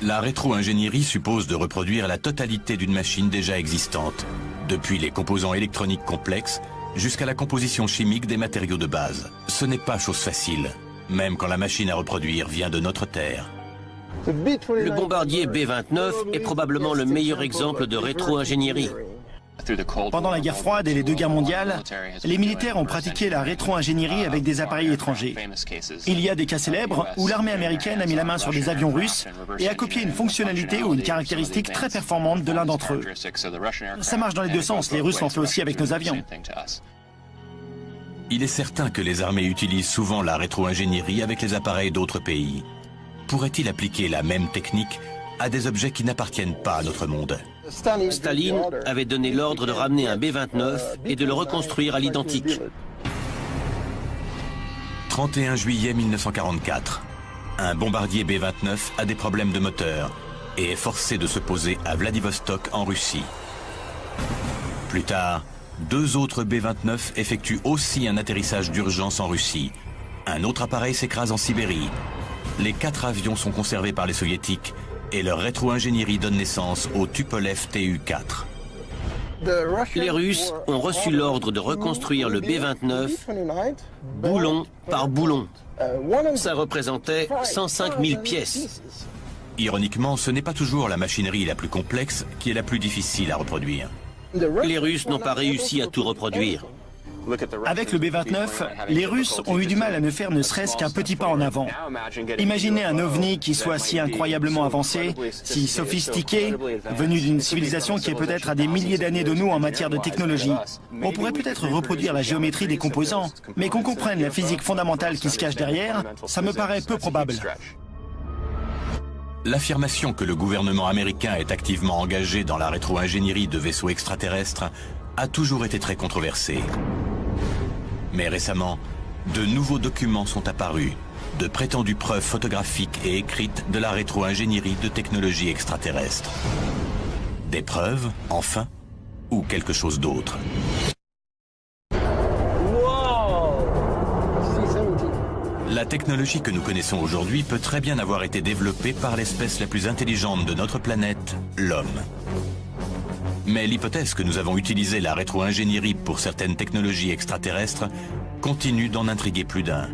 La rétro-ingénierie suppose de reproduire la totalité d'une machine déjà existante, depuis les composants électroniques complexes jusqu'à la composition chimique des matériaux de base. Ce n'est pas chose facile, même quand la machine à reproduire vient de notre Terre. Le bombardier B-29 est probablement le meilleur exemple de rétro-ingénierie. Pendant la guerre froide et les 2 guerres mondiales, les militaires ont pratiqué la rétro-ingénierie avec des appareils étrangers. Il y a des cas célèbres où l'armée américaine a mis la main sur des avions russes et a copié une fonctionnalité ou une caractéristique très performante de l'un d'entre eux. Ça marche dans les deux sens, les Russes l'ont fait aussi avec nos avions. Il est certain que les armées utilisent souvent la rétro-ingénierie avec les appareils d'autres pays. Pourrait-il appliquer la même technique à des objets qui n'appartiennent pas à notre monde? Staline avait donné l'ordre de ramener un B-29 et de le reconstruire à l'identique. 31 juillet 1944. Un bombardier B-29 a des problèmes de moteur et est forcé de se poser à Vladivostok en Russie. Plus tard, 2 autres B-29 effectuent aussi un atterrissage d'urgence en Russie. Un autre appareil s'écrase en Sibérie. Les 4 avions sont conservés par les soviétiques et leur rétro-ingénierie donne naissance au Tupolev Tu-4. Les Russes ont reçu l'ordre de reconstruire le B-29 boulon par boulon. Ça représentait 105 000 pièces. Ironiquement, ce n'est pas toujours la machinerie la plus complexe qui est la plus difficile à reproduire. Les Russes n'ont pas réussi à tout reproduire. Avec le B-29, les Russes ont eu du mal à ne faire ne serait-ce qu'un petit pas en avant. Imaginez un ovni qui soit si incroyablement avancé, si sophistiqué, venu d'une civilisation qui est peut-être à des milliers d'années de nous en matière de technologie. On pourrait peut-être reproduire la géométrie des composants, mais qu'on comprenne la physique fondamentale qui se cache derrière, ça me paraît peu probable. L'affirmation que le gouvernement américain est activement engagé dans la rétro-ingénierie de vaisseaux extraterrestres a toujours été très controversée. Mais récemment, de nouveaux documents sont apparus, de prétendues preuves photographiques et écrites de la rétro-ingénierie de technologies extraterrestres. Des preuves, enfin, ou quelque chose d'autre? La technologie que nous connaissons aujourd'hui peut très bien avoir été développée par l'espèce la plus intelligente de notre planète, l'homme. Mais l'hypothèse que nous avons utilisé la rétro-ingénierie pour certaines technologies extraterrestres continue d'en intriguer plus d'un.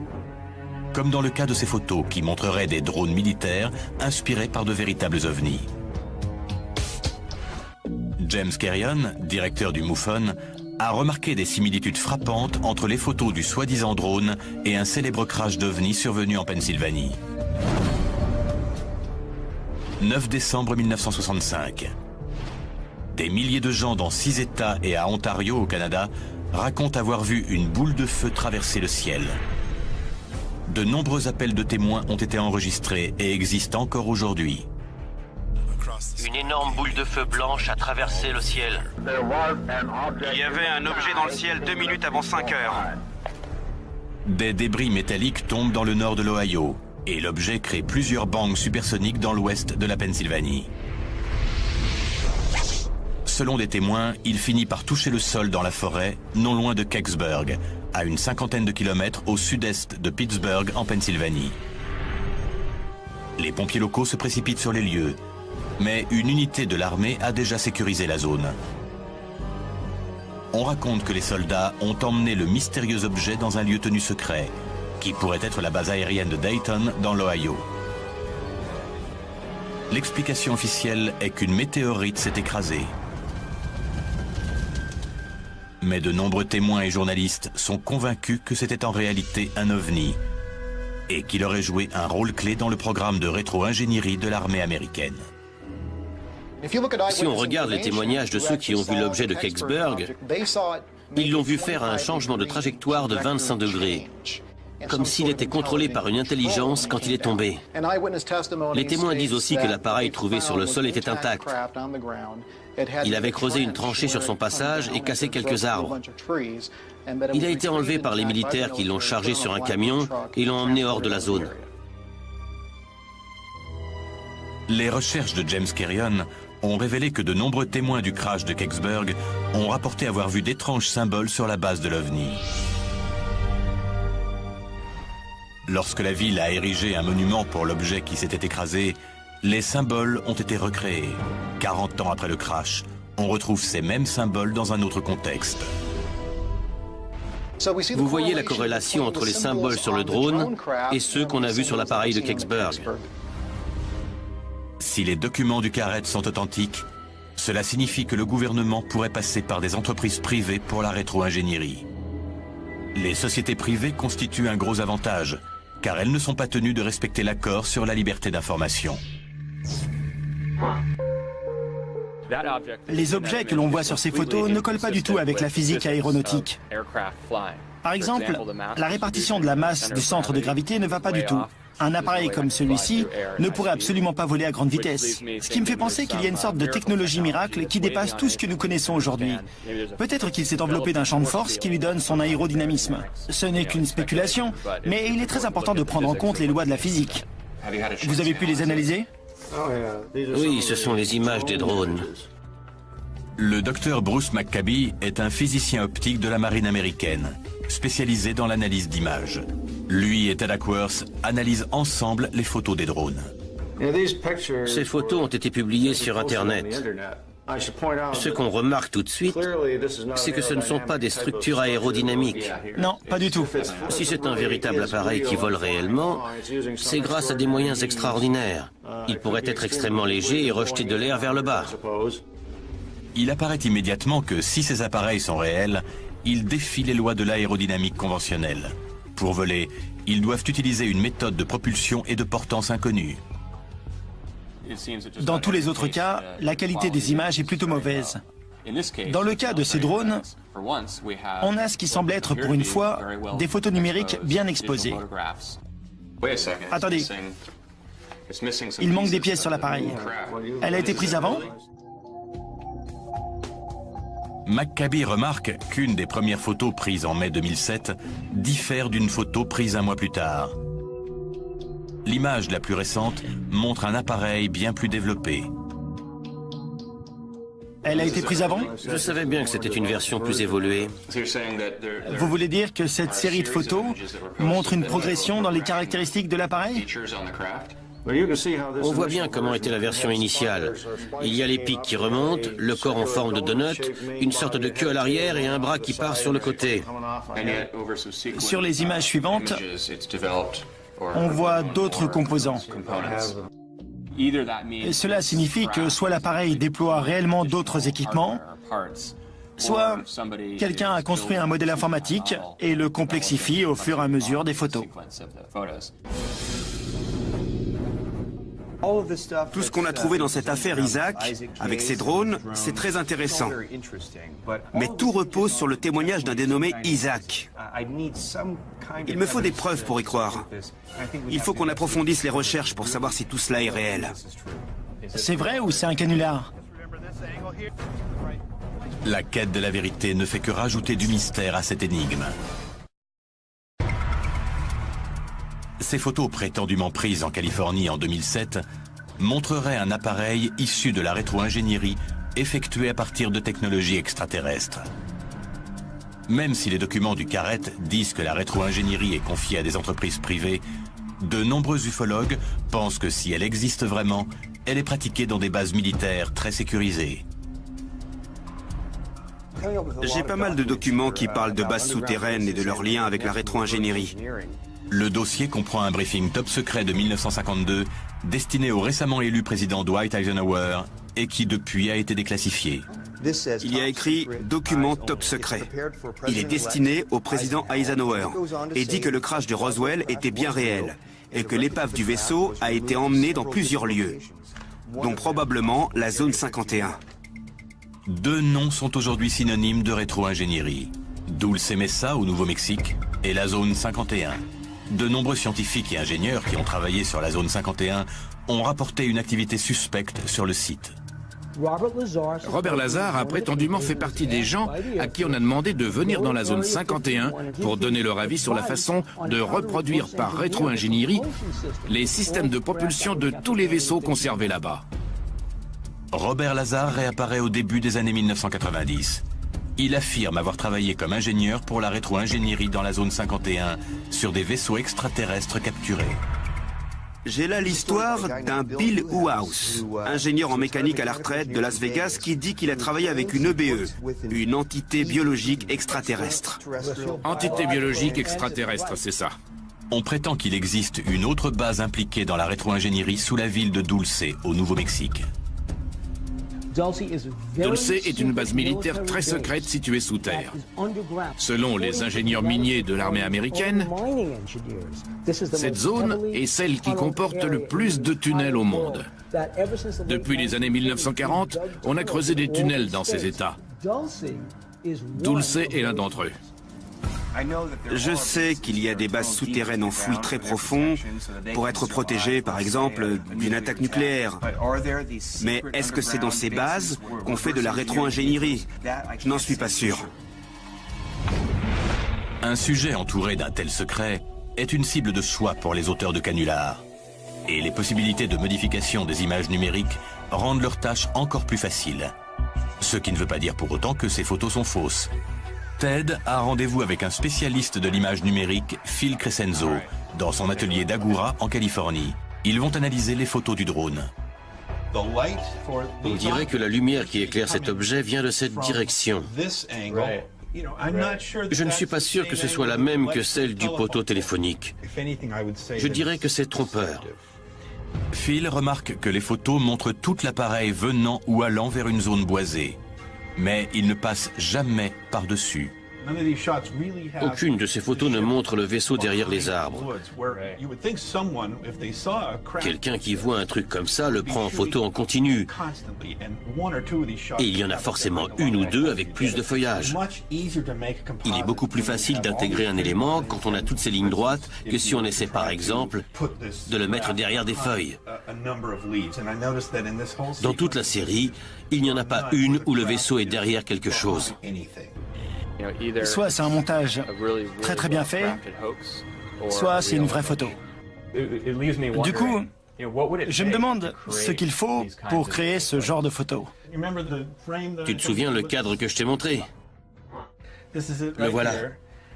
Comme dans le cas de ces photos qui montreraient des drones militaires inspirés par de véritables ovnis. James Carrion, directeur du MUFON, a remarqué des similitudes frappantes entre les photos du soi-disant drone et un célèbre crash d'ovnis survenu en Pennsylvanie. 9 décembre 1965. Des milliers de gens dans 6 États et à Ontario, au Canada, racontent avoir vu une boule de feu traverser le ciel. De nombreux appels de témoins ont été enregistrés et existent encore aujourd'hui. Une énorme boule de feu blanche a traversé le ciel. Il y avait un objet dans le ciel 2 minutes avant 5 heures. Des débris métalliques tombent dans le nord de l'Ohio et l'objet crée plusieurs bangs supersoniques dans l'ouest de la Pennsylvanie. Selon des témoins, il finit par toucher le sol dans la forêt, non loin de Kecksburg, à une 50aine de kilomètres au sud-est de Pittsburgh, en Pennsylvanie. Les pompiers locaux se précipitent sur les lieux, mais une unité de l'armée a déjà sécurisé la zone. On raconte que les soldats ont emmené le mystérieux objet dans un lieu tenu secret, qui pourrait être la base aérienne de Dayton, dans l'Ohio. L'explication officielle est qu'une météorite s'est écrasée. Mais de nombreux témoins et journalistes sont convaincus que c'était en réalité un ovni et qu'il aurait joué un rôle clé dans le programme de rétro-ingénierie de l'armée américaine. Si on regarde les témoignages de ceux qui ont vu l'objet de Kecksburg, ils l'ont vu faire un changement de trajectoire de 25 degrés, comme s'il était contrôlé par une intelligence quand il est tombé. Les témoins disent aussi que l'appareil trouvé sur le sol était intact. Il avait creusé une tranchée sur son passage et cassé quelques arbres. Il a été enlevé par les militaires qui l'ont chargé sur un camion et l'ont emmené hors de la zone. Les recherches de James Carrion ont révélé que de nombreux témoins du crash de Kecksburg ont rapporté avoir vu d'étranges symboles sur la base de l'OVNI. Lorsque la ville a érigé un monument pour l'objet qui s'était écrasé, les symboles ont été recréés. 40 ans après le crash, on retrouve ces mêmes symboles dans un autre contexte. Vous voyez la corrélation entre les symboles sur le drone et ceux qu'on a vus sur l'appareil de Kecksburg. Si les documents du Carrette sont authentiques, cela signifie que le gouvernement pourrait passer par des entreprises privées pour la rétro-ingénierie. Les sociétés privées constituent un gros avantage, car elles ne sont pas tenues de respecter l'accord sur la liberté d'information. Les objets que l'on voit sur ces photos ne collent pas du tout avec la physique aéronautique. Par exemple, la répartition de la masse du centre de gravité ne va pas du tout. Un appareil comme celui-ci ne pourrait absolument pas voler à grande vitesse. Ce qui me fait penser qu'il y a une sorte de technologie miracle qui dépasse tout ce que nous connaissons aujourd'hui. Peut-être qu'il s'est enveloppé d'un champ de force qui lui donne son aérodynamisme. Ce n'est qu'une spéculation, mais il est très important de prendre en compte les lois de la physique. Vous avez pu les analyser ? Oui, ce sont les images des drones. Le docteur Bruce McCabe est un physicien optique de la marine américaine, spécialisé dans l'analyse d'images. Lui et Ted Ackworth analysent ensemble les photos des drones. Ces photos ont été publiées sur Internet. Ce qu'on remarque tout de suite, c'est que ce ne sont pas des structures aérodynamiques. Non, pas du tout. Si c'est un véritable appareil qui vole réellement, c'est grâce à des moyens extraordinaires. Il pourrait être extrêmement léger et rejeter de l'air vers le bas. Il apparaît immédiatement que si ces appareils sont réels, ils défient les lois de l'aérodynamique conventionnelle. Pour voler, ils doivent utiliser une méthode de propulsion et de portance inconnue. Dans tous les autres cas, la qualité des images est plutôt mauvaise. Dans le cas de ces drones, on a ce qui semble être, pour une fois, des photos numériques bien exposées. Attendez. Il manque des pièces sur l'appareil. Elle a été prise avant ? McCabe remarque qu'une des premières photos prises en mai 2007 diffère d'une photo prise un mois plus tard. L'image la plus récente montre un appareil bien plus développé. Elle a été prise avant ? Je savais bien que c'était une version plus évoluée. Vous voulez dire que cette série de photos montre une progression dans les caractéristiques de l'appareil ? On voit bien comment était la version initiale. Il y a les pics qui remontent, le corps en forme de donut, une sorte de queue à l'arrière et un bras qui part sur le côté. Sur les images suivantes, on voit d'autres composants. Et cela signifie que soit l'appareil déploie réellement d'autres équipements, soit quelqu'un a construit un modèle informatique et le complexifie au fur et à mesure des photos. Tout ce qu'on a trouvé dans cette affaire Isaac, avec ces drones, c'est très intéressant. Mais tout repose sur le témoignage d'un dénommé Isaac. Il me faut des preuves pour y croire. Il faut qu'on approfondisse les recherches pour savoir si tout cela est réel. C'est vrai ou c'est un canular ? La quête de la vérité ne fait que rajouter du mystère à cette énigme. Ces photos prétendument prises en Californie en 2007 montreraient un appareil issu de la rétro-ingénierie effectué à partir de technologies extraterrestres. Même si les documents du Carrette disent que la rétro-ingénierie est confiée à des entreprises privées, de nombreux ufologues pensent que si elle existe vraiment, elle est pratiquée dans des bases militaires très sécurisées. J'ai pas mal de documents qui parlent de bases souterraines et de leurs liens avec la rétro-ingénierie. Le dossier comprend un briefing top secret de 1952 destiné au récemment élu président Dwight Eisenhower et qui depuis a été déclassifié. Il y a écrit « Document top secret ». Il est destiné au président Eisenhower et dit que le crash de Roswell était bien réel et que l'épave du vaisseau a été emmenée dans plusieurs lieux, dont probablement la zone 51. Deux noms sont aujourd'hui synonymes de rétro-ingénierie. Dulce Mesa au Nouveau-Mexique et la zone 51. De nombreux scientifiques et ingénieurs qui ont travaillé sur la zone 51 ont rapporté une activité suspecte sur le site. Robert Lazar a prétendument fait partie des gens à qui on a demandé de venir dans la zone 51 pour donner leur avis sur la façon de reproduire par rétro-ingénierie les systèmes de propulsion de tous les vaisseaux conservés là-bas. Robert Lazar réapparaît au début des années 1990. Il affirme avoir travaillé comme ingénieur pour la rétro-ingénierie dans la zone 51 sur des vaisseaux extraterrestres capturés. J'ai là l'histoire d'un Bill Wouse, ingénieur en mécanique à la retraite de Las Vegas, qui dit qu'il a travaillé avec une EBE, une entité biologique extraterrestre. Entité biologique extraterrestre, c'est ça. On prétend qu'il existe une autre base impliquée dans la rétro-ingénierie sous la ville de Dulce, au Nouveau-Mexique. Dulce est une base militaire très secrète située sous terre. Selon les ingénieurs miniers de l'armée américaine, cette zone est celle qui comporte le plus de tunnels au monde. Depuis les années 1940, on a creusé des tunnels dans ces États. Dulce est l'un d'entre eux. Je sais qu'il y a des bases souterraines enfouies très profond pour être protégées, par exemple, d'une attaque nucléaire. Mais est-ce que c'est dans ces bases qu'on fait de la rétro-ingénierie? Je n'en suis pas sûr. Un sujet entouré d'un tel secret est une cible de choix pour les auteurs de canulars. Et les possibilités de modification des images numériques rendent leur tâche encore plus facile. Ce qui ne veut pas dire pour autant que ces photos sont fausses. Ted a rendez-vous avec un spécialiste de l'image numérique, Phil Crescenzo, dans son atelier d'Agoura, en Californie. Ils vont analyser les photos du drone. On dirait que la lumière qui éclaire cet objet vient de cette direction. Je ne suis pas sûr que ce soit la même que celle du poteau téléphonique. Je dirais que c'est trompeur. Phil remarque que les photos montrent tout l'appareil venant ou allant vers une zone boisée. Mais il ne passe jamais par-dessus. Aucune de ces photos ne montre le vaisseau derrière les arbres. Quelqu'un qui voit un truc comme ça le prend en photo en continu. Et il y en a forcément une ou deux avec plus de feuillage. Il est beaucoup plus facile d'intégrer un élément quand on a toutes ces lignes droites que si on essaie par exemple de le mettre derrière des feuilles. Dans toute la série, il n'y en a pas une où le vaisseau est derrière quelque chose. Soit c'est un montage très très bien fait, soit c'est une vraie photo. Du coup, je me demande ce qu'il faut pour créer ce genre de photo. Tu te souviens le cadre que je t'ai montré? Le voilà.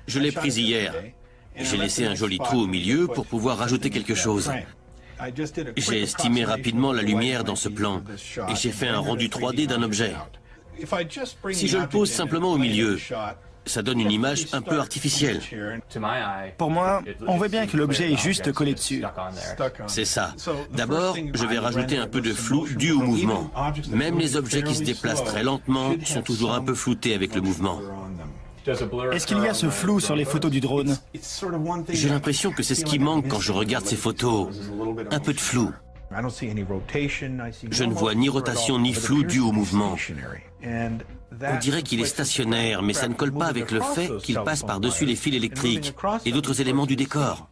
Je l'ai pris hier. J'ai laissé un joli trou au milieu pour pouvoir rajouter quelque chose. J'ai estimé rapidement la lumière dans ce plan et j'ai fait un rendu 3D d'un objet. Si je le pose simplement au milieu, ça donne une image un peu artificielle. Pour moi, on voit bien que l'objet est juste collé dessus. C'est ça. D'abord, je vais rajouter un peu de flou dû au mouvement. Même les objets qui se déplacent très lentement sont toujours un peu floutés avec le mouvement. Est-ce qu'il y a ce flou sur les photos du drone? J'ai l'impression que c'est ce qui manque quand je regarde ces photos. Un peu de flou. Je ne vois ni rotation ni flou dû au mouvement. On dirait qu'il est stationnaire, mais ça ne colle pas avec le fait qu'il passe par-dessus les fils électriques et d'autres éléments du décor.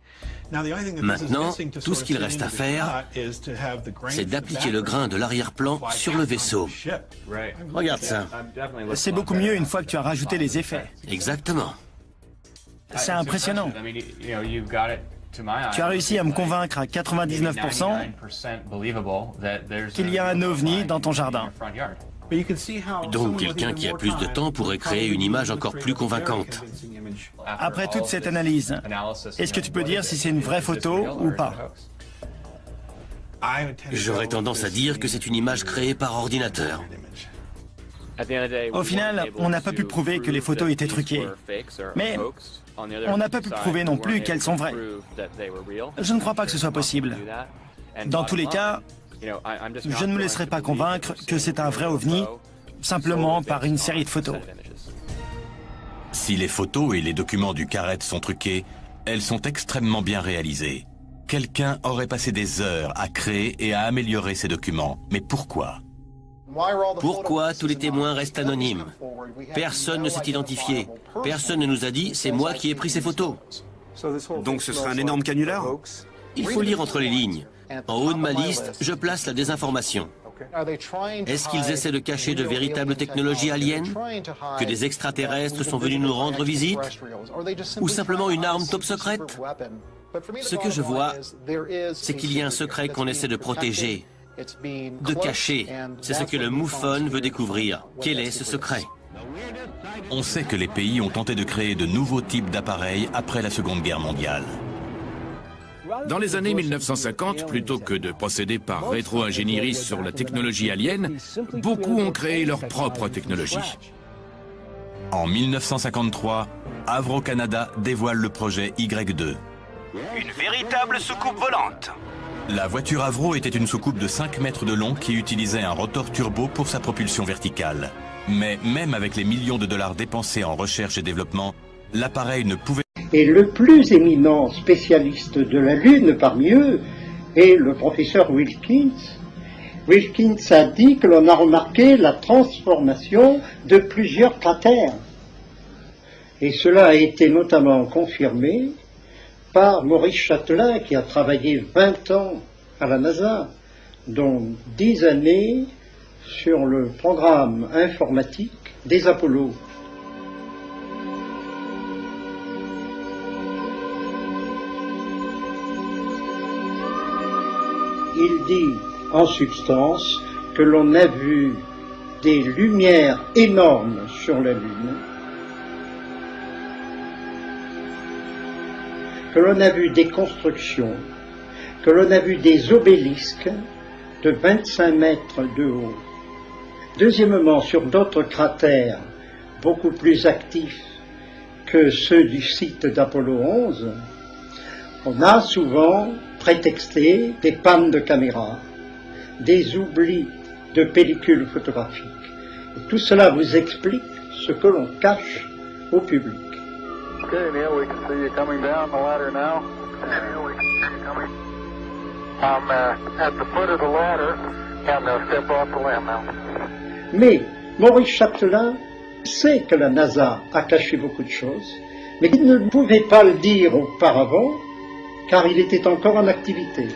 Maintenant, tout ce qu'il reste à faire, c'est d'appliquer le grain de l'arrière-plan sur le vaisseau. Regarde ça. C'est beaucoup mieux une fois que tu as rajouté les effets. Exactement. C'est impressionnant. Tu as réussi à me convaincre à 99% qu'il y a un ovni dans ton jardin. Donc quelqu'un qui a plus de temps pourrait créer une image encore plus convaincante. Après toute cette analyse, est-ce que tu peux dire si c'est une vraie photo ou pas? J'aurais tendance à dire que c'est une image créée par ordinateur. Au final, on n'a pas pu prouver que les photos étaient truquées. Mais on n'a pas pu prouver non plus qu'elles sont vraies. Je ne crois pas que ce soit possible. Dans tous les cas, je ne me laisserai pas convaincre que c'est un vrai ovni, simplement par une série de photos. Si les photos et les documents du Carrette sont truqués, elles sont extrêmement bien réalisées. Quelqu'un aurait passé des heures à créer et à améliorer ces documents. Mais pourquoi? Pourquoi tous les témoins restent anonymes? Personne ne s'est identifié. Personne ne nous a dit « c'est moi qui ai pris ces photos ». Donc ce sera un énorme canular? Il faut lire entre les lignes. En haut de ma liste, je place la désinformation. Est-ce qu'ils essaient de cacher de véritables technologies aliens? Que des extraterrestres sont venus nous rendre visite? Ou simplement une arme top secrète? Ce que je vois, c'est qu'il y a un secret qu'on essaie de protéger, De cacher. C'est ce que le MUFON veut découvrir. Quel est ce secret? On sait que les pays ont tenté de créer de nouveaux types d'appareils après la Seconde Guerre mondiale. Dans les années 1950, plutôt que de procéder par rétro-ingénierie sur la technologie alien, beaucoup ont créé leur propre technologie. En 1953, Avro Canada dévoile le projet Y2. Une véritable soucoupe volante. La voiture Avro était une soucoupe de 5 mètres de long qui utilisait un rotor turbo pour sa propulsion verticale. Mais même avec les millions de dollars dépensés en recherche et développement, l'appareil ne pouvait... Et le plus éminent spécialiste de la Lune parmi eux est le professeur Wilkins. Wilkins a dit que l'on a remarqué la transformation de plusieurs cratères. Et cela a été notamment confirmé par Maurice Chatelain, qui a travaillé 20 ans à la NASA, dont 10 années sur le programme informatique des Apollo. Il dit en substance que l'on a vu des lumières énormes sur la Lune, que l'on a vu des constructions, que l'on a vu des obélisques de 25 mètres de haut. Deuxièmement, sur d'autres cratères beaucoup plus actifs que ceux du site d'Apollo 11, on a souvent prétexté des pannes de caméra, des oublis de pellicules photographiques. Et tout cela vous explique ce que l'on cache au public. Okay, Neil, we can see you coming down the ladder now. Neil, we can see you coming. I'm at the foot of the ladder and step off the limb now. Mais Maurice Chatelain sait que la NASA a caché beaucoup de choses, mais il ne pouvait pas le dire auparavant, car il était encore en activité.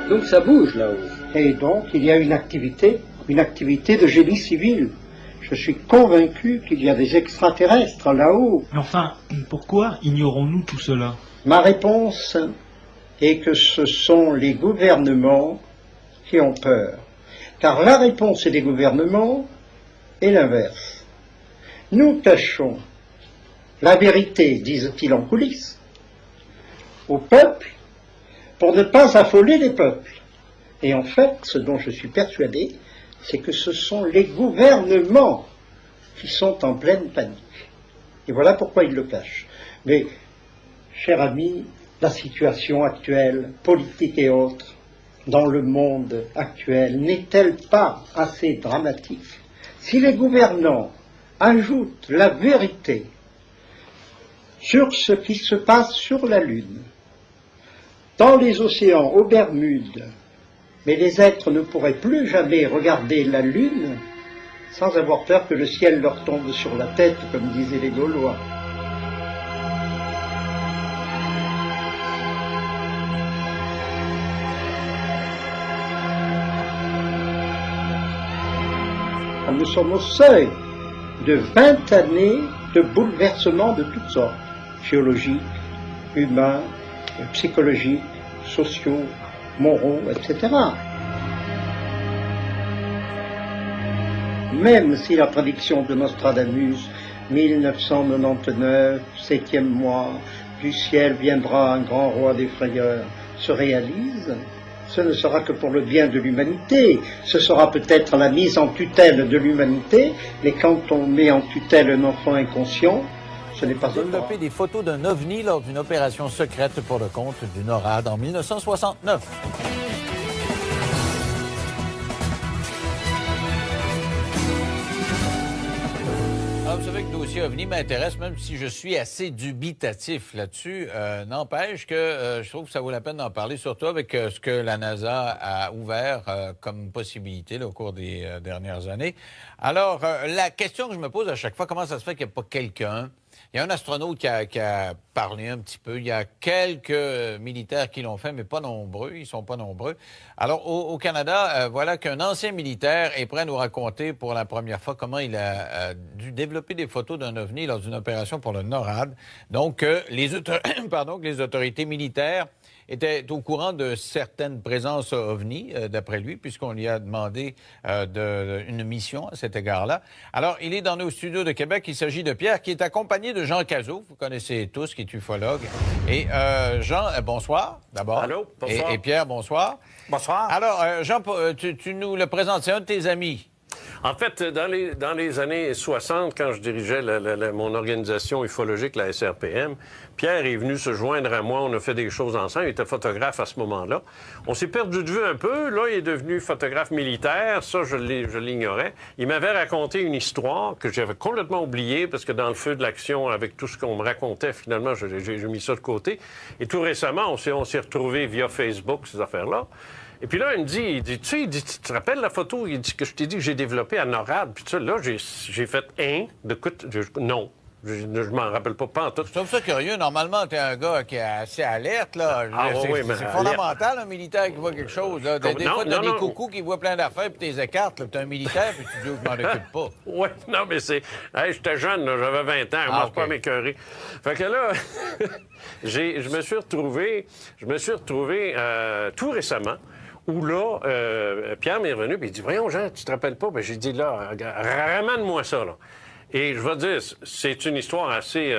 Donc ça bouge là-haut. Et donc il y a une activité de génie civil. Je suis convaincu qu'il y a des extraterrestres là-haut. Mais enfin, pourquoi ignorons-nous tout cela? Ma réponse est que ce sont les gouvernements qui ont peur. Car la réponse des gouvernements est l'inverse. Nous cachons la vérité, disent-ils en coulisses, au peuple pour ne pas affoler les peuples. Et en fait, ce dont je suis persuadé, c'est que ce sont les gouvernements qui sont en pleine panique. Et voilà pourquoi ils le cachent. Mais, cher ami, la situation actuelle, politique et autres, dans le monde actuel, n'est-elle pas assez dramatique? Si les gouvernants ajoutent la vérité sur ce qui se passe sur la Lune, dans les océans, aux Bermudes, mais les êtres ne pourraient plus jamais regarder la Lune sans avoir peur que le ciel leur tombe sur la tête, comme disaient les Gaulois. Nous sommes au seuil de 20 années de bouleversements de toutes sortes, géologiques, humains, psychologiques, sociaux, moraux, etc. Même si la prédiction de Nostradamus, 1999, 7e mois, du ciel viendra un grand roi des frayeurs, se réalise, ce ne sera que pour le bien de l'humanité. Ce sera peut-être la mise en tutelle de l'humanité, mais quand on met en tutelle un enfant inconscient, ce n'est pas développé des photos d'un ovni lors d'une opération secrète pour le compte du NORAD en 1969. Alors, vous savez que le dossier OVNI m'intéresse, même si je suis assez dubitatif là-dessus. N'empêche que je trouve que ça vaut la peine d'en parler, surtout avec ce que la NASA a ouvert comme possibilité là, au cours des dernières années. Alors, la question que je me pose à chaque fois, comment ça se fait qu'il n'y a pas quelqu'un Il y a un astronaute qui a parlé un petit peu. Il y a quelques militaires qui l'ont fait, mais pas nombreux. Ils sont pas nombreux. Alors, au Canada, voilà qu'un ancien militaire est prêt à nous raconter pour la première fois comment il a dû développer des photos d'un ovni lors d'une opération pour le NORAD. Donc, les autorités militaires était au courant de certaines présences ovni, d'après lui, puisqu'on lui a demandé une mission à cet égard-là. Alors, il est dans nos studios de Québec. Il s'agit de Pierre, qui est accompagné de Jean Cazot, vous connaissez tous, qui est ufologue. Et Jean, bonsoir, d'abord. Allô, bonsoir. Et Pierre, bonsoir. Bonsoir. Alors, Jean, tu nous le présentes, c'est un de tes amis. En fait, dans les années 60, quand je dirigeais mon organisation ufologique, la SRPM, Pierre est venu se joindre à moi. On a fait des choses ensemble. Il était photographe à ce moment-là. On s'est perdu de vue un peu. Là, il est devenu photographe militaire. Ça, je l'ignorais. Il m'avait raconté une histoire que j'avais complètement oubliée parce que dans le feu de l'action, avec tout ce qu'on me racontait, finalement, j'ai mis ça de côté. Et tout récemment, on s'est retrouvés via Facebook, ces affaires-là. Et puis là, il me dit, tu te rappelles la photo que je t'ai dit que j'ai développée à NORAD? Puis là, j'ai fait non. Je m'en rappelle pas en tout. Je trouve ça curieux. Normalement, t'es un gars qui est assez alerte, là. C'est fondamental, un militaire qui voit quelque chose. Là. Des fois, t'as des coucous qui voient plein d'affaires, puis t'es écartes. T'es un militaire, puis tu dis, je m'en occupe pas. Oui, non, mais c'est... Hey, j'étais jeune, là, j'avais 20 ans, moi, c'est pas m'écœurer. Fait que là, je me suis retrouvé tout récemment, où là, Pierre m'est revenu, puis il dit, voyons, Jean, tu te rappelles pas? Bien, j'ai dit, là, ramène-moi ça, là. Et je vais te dire, c'est une histoire assez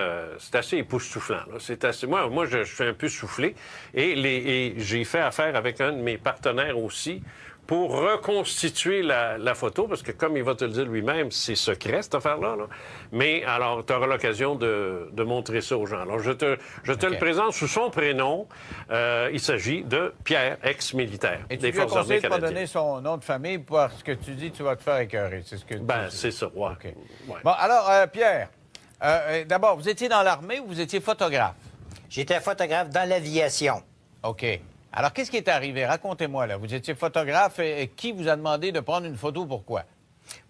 époustouflant. Là. C'est assez. Moi, je suis un peu soufflé. Et j'ai fait affaire avec un de mes partenaires aussi pour reconstituer la photo, parce que comme il va te le dire lui-même, c'est secret, cette affaire-là. Là. Mais alors, tu auras l'occasion de montrer ça aux gens. Alors, je te le présente sous son prénom. Il s'agit de Pierre, ex-militaire des Forces armées canadiennes. Tu lui as conseillé de pas donner son nom de famille parce que tu dis que tu vas te faire écœurer. C'est ce que c'est ça, ouais. Okay. Ouais. Bon, alors, Pierre, d'abord, vous étiez dans l'armée ou vous étiez photographe? J'étais photographe dans l'aviation. OK. Alors, qu'est-ce qui est arrivé? Racontez-moi, là. Vous étiez photographe et qui vous a demandé de prendre une photo? Pourquoi?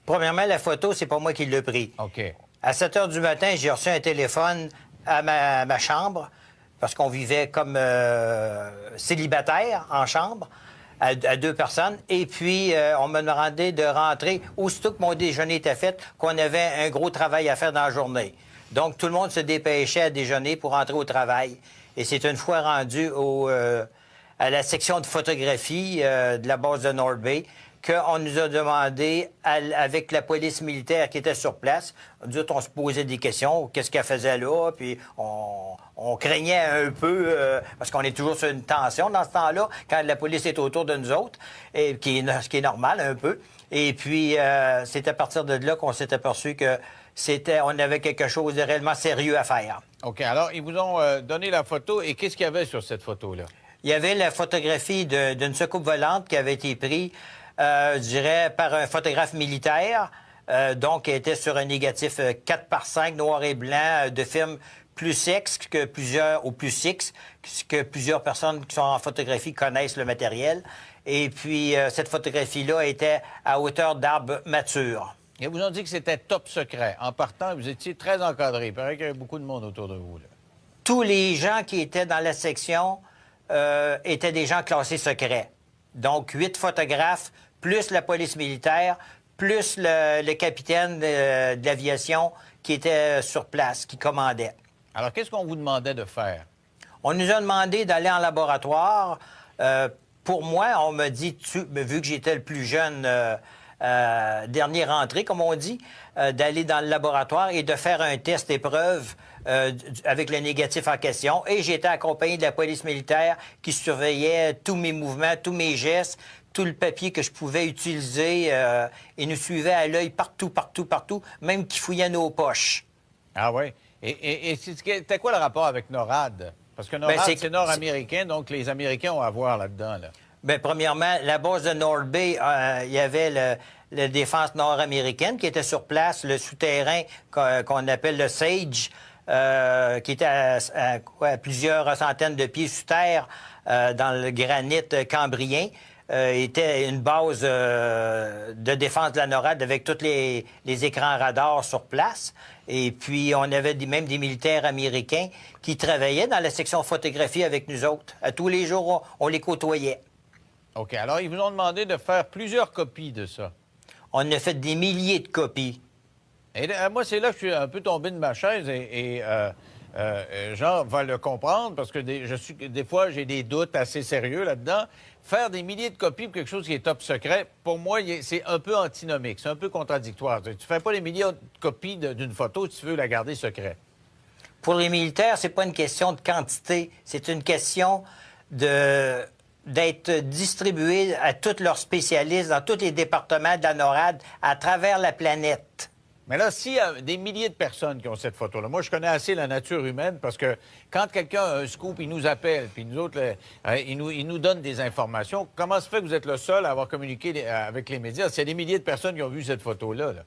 Premièrement, la photo, c'est pas moi qui l'ai pris. OK. À 7 h du matin, j'ai reçu un téléphone à ma chambre, parce qu'on vivait comme célibataire en chambre, à 2 personnes. Et puis, on m'a demandé de rentrer aussitôt que mon déjeuner était fait, qu'on avait un gros travail à faire dans la journée. Donc, tout le monde se dépêchait à déjeuner pour rentrer au travail. Et c'est une fois rendu à la section de photographie de la base de North Bay qu'on nous a demandé, avec la police militaire qui était sur place, on se posait des questions, qu'est-ce qu'elle faisait là, puis on craignait un peu, parce qu'on est toujours sur une tension dans ce temps-là, quand la police est autour de nous autres, ce qui est normal un peu. Et puis, c'est à partir de là qu'on s'est aperçu que on avait quelque chose de réellement sérieux à faire. OK. Alors, ils vous ont donné la photo, et qu'est-ce qu'il y avait sur cette photo-là? Il y avait la photographie d'une soucoupe volante qui avait été prise, je dirais, par un photographe militaire, donc qui était sur un négatif 4x5 noir et blanc de film plus X que plusieurs personnes qui sont en photographie connaissent le matériel. Et puis, cette photographie-là était à hauteur d'arbres matures. Ils vous ont dit que c'était top secret. En partant, vous étiez très encadré. Il paraît qu'il y avait beaucoup de monde autour de vous, là. Tous les gens qui étaient dans la section étaient des gens classés secrets. Donc, 8 photographes, plus la police militaire, plus le capitaine de l'aviation qui était sur place, qui commandait. Alors, qu'est-ce qu'on vous demandait de faire? On nous a demandé d'aller en laboratoire. Pour moi, on m'a dit, vu que j'étais le plus jeune dernier rentré, comme on dit, d'aller dans le laboratoire et de faire un test épreuve avec le négatif en question. Et j'étais accompagné de la police militaire qui surveillait tous mes mouvements, tous mes gestes, tout le papier que je pouvais utiliser et nous suivait à l'œil partout, même qui fouillait nos poches. Ah oui? Et c'était quoi le rapport avec NORAD? Parce que NORAD, c'est nord-américain, donc les Américains ont à voir là-dedans, là. Bien, premièrement, la base de North Bay, il y avait la défense nord-américaine qui était sur place, le souterrain qu'on appelle le Sage, qui était à plusieurs centaines de pieds sous terre dans le granit cambrien. était une base de défense de la NORAD avec tous les écrans radars sur place. Et puis, on avait même des militaires américains qui travaillaient dans la section photographie avec nous autres. À tous les jours, on les côtoyait. OK. Alors, ils vous ont demandé de faire plusieurs copies de ça. On a fait des milliers de copies. Et moi, c'est là que je suis un peu tombé de ma chaise et Jean va le comprendre parce que des fois, j'ai des doutes assez sérieux là-dedans. Faire des milliers de copies pour quelque chose qui est top secret, pour moi, c'est un peu antinomique, c'est un peu contradictoire. Tu ne fais pas des milliers de copies d'une photo si tu veux la garder secrète. Pour les militaires, c'est pas une question de quantité, c'est une question d'être distribué à tous leurs spécialistes dans tous les départements de la NORAD à travers la planète. Mais là, s'il y a des milliers de personnes qui ont cette photo-là, moi, je connais assez la nature humaine parce que quand quelqu'un a un scoop, il nous appelle, puis nous autres, il nous donne des informations. Comment se fait que vous êtes le seul à avoir communiqué avec les médias? S'il y a des milliers de personnes qui ont vu cette photo-là, là.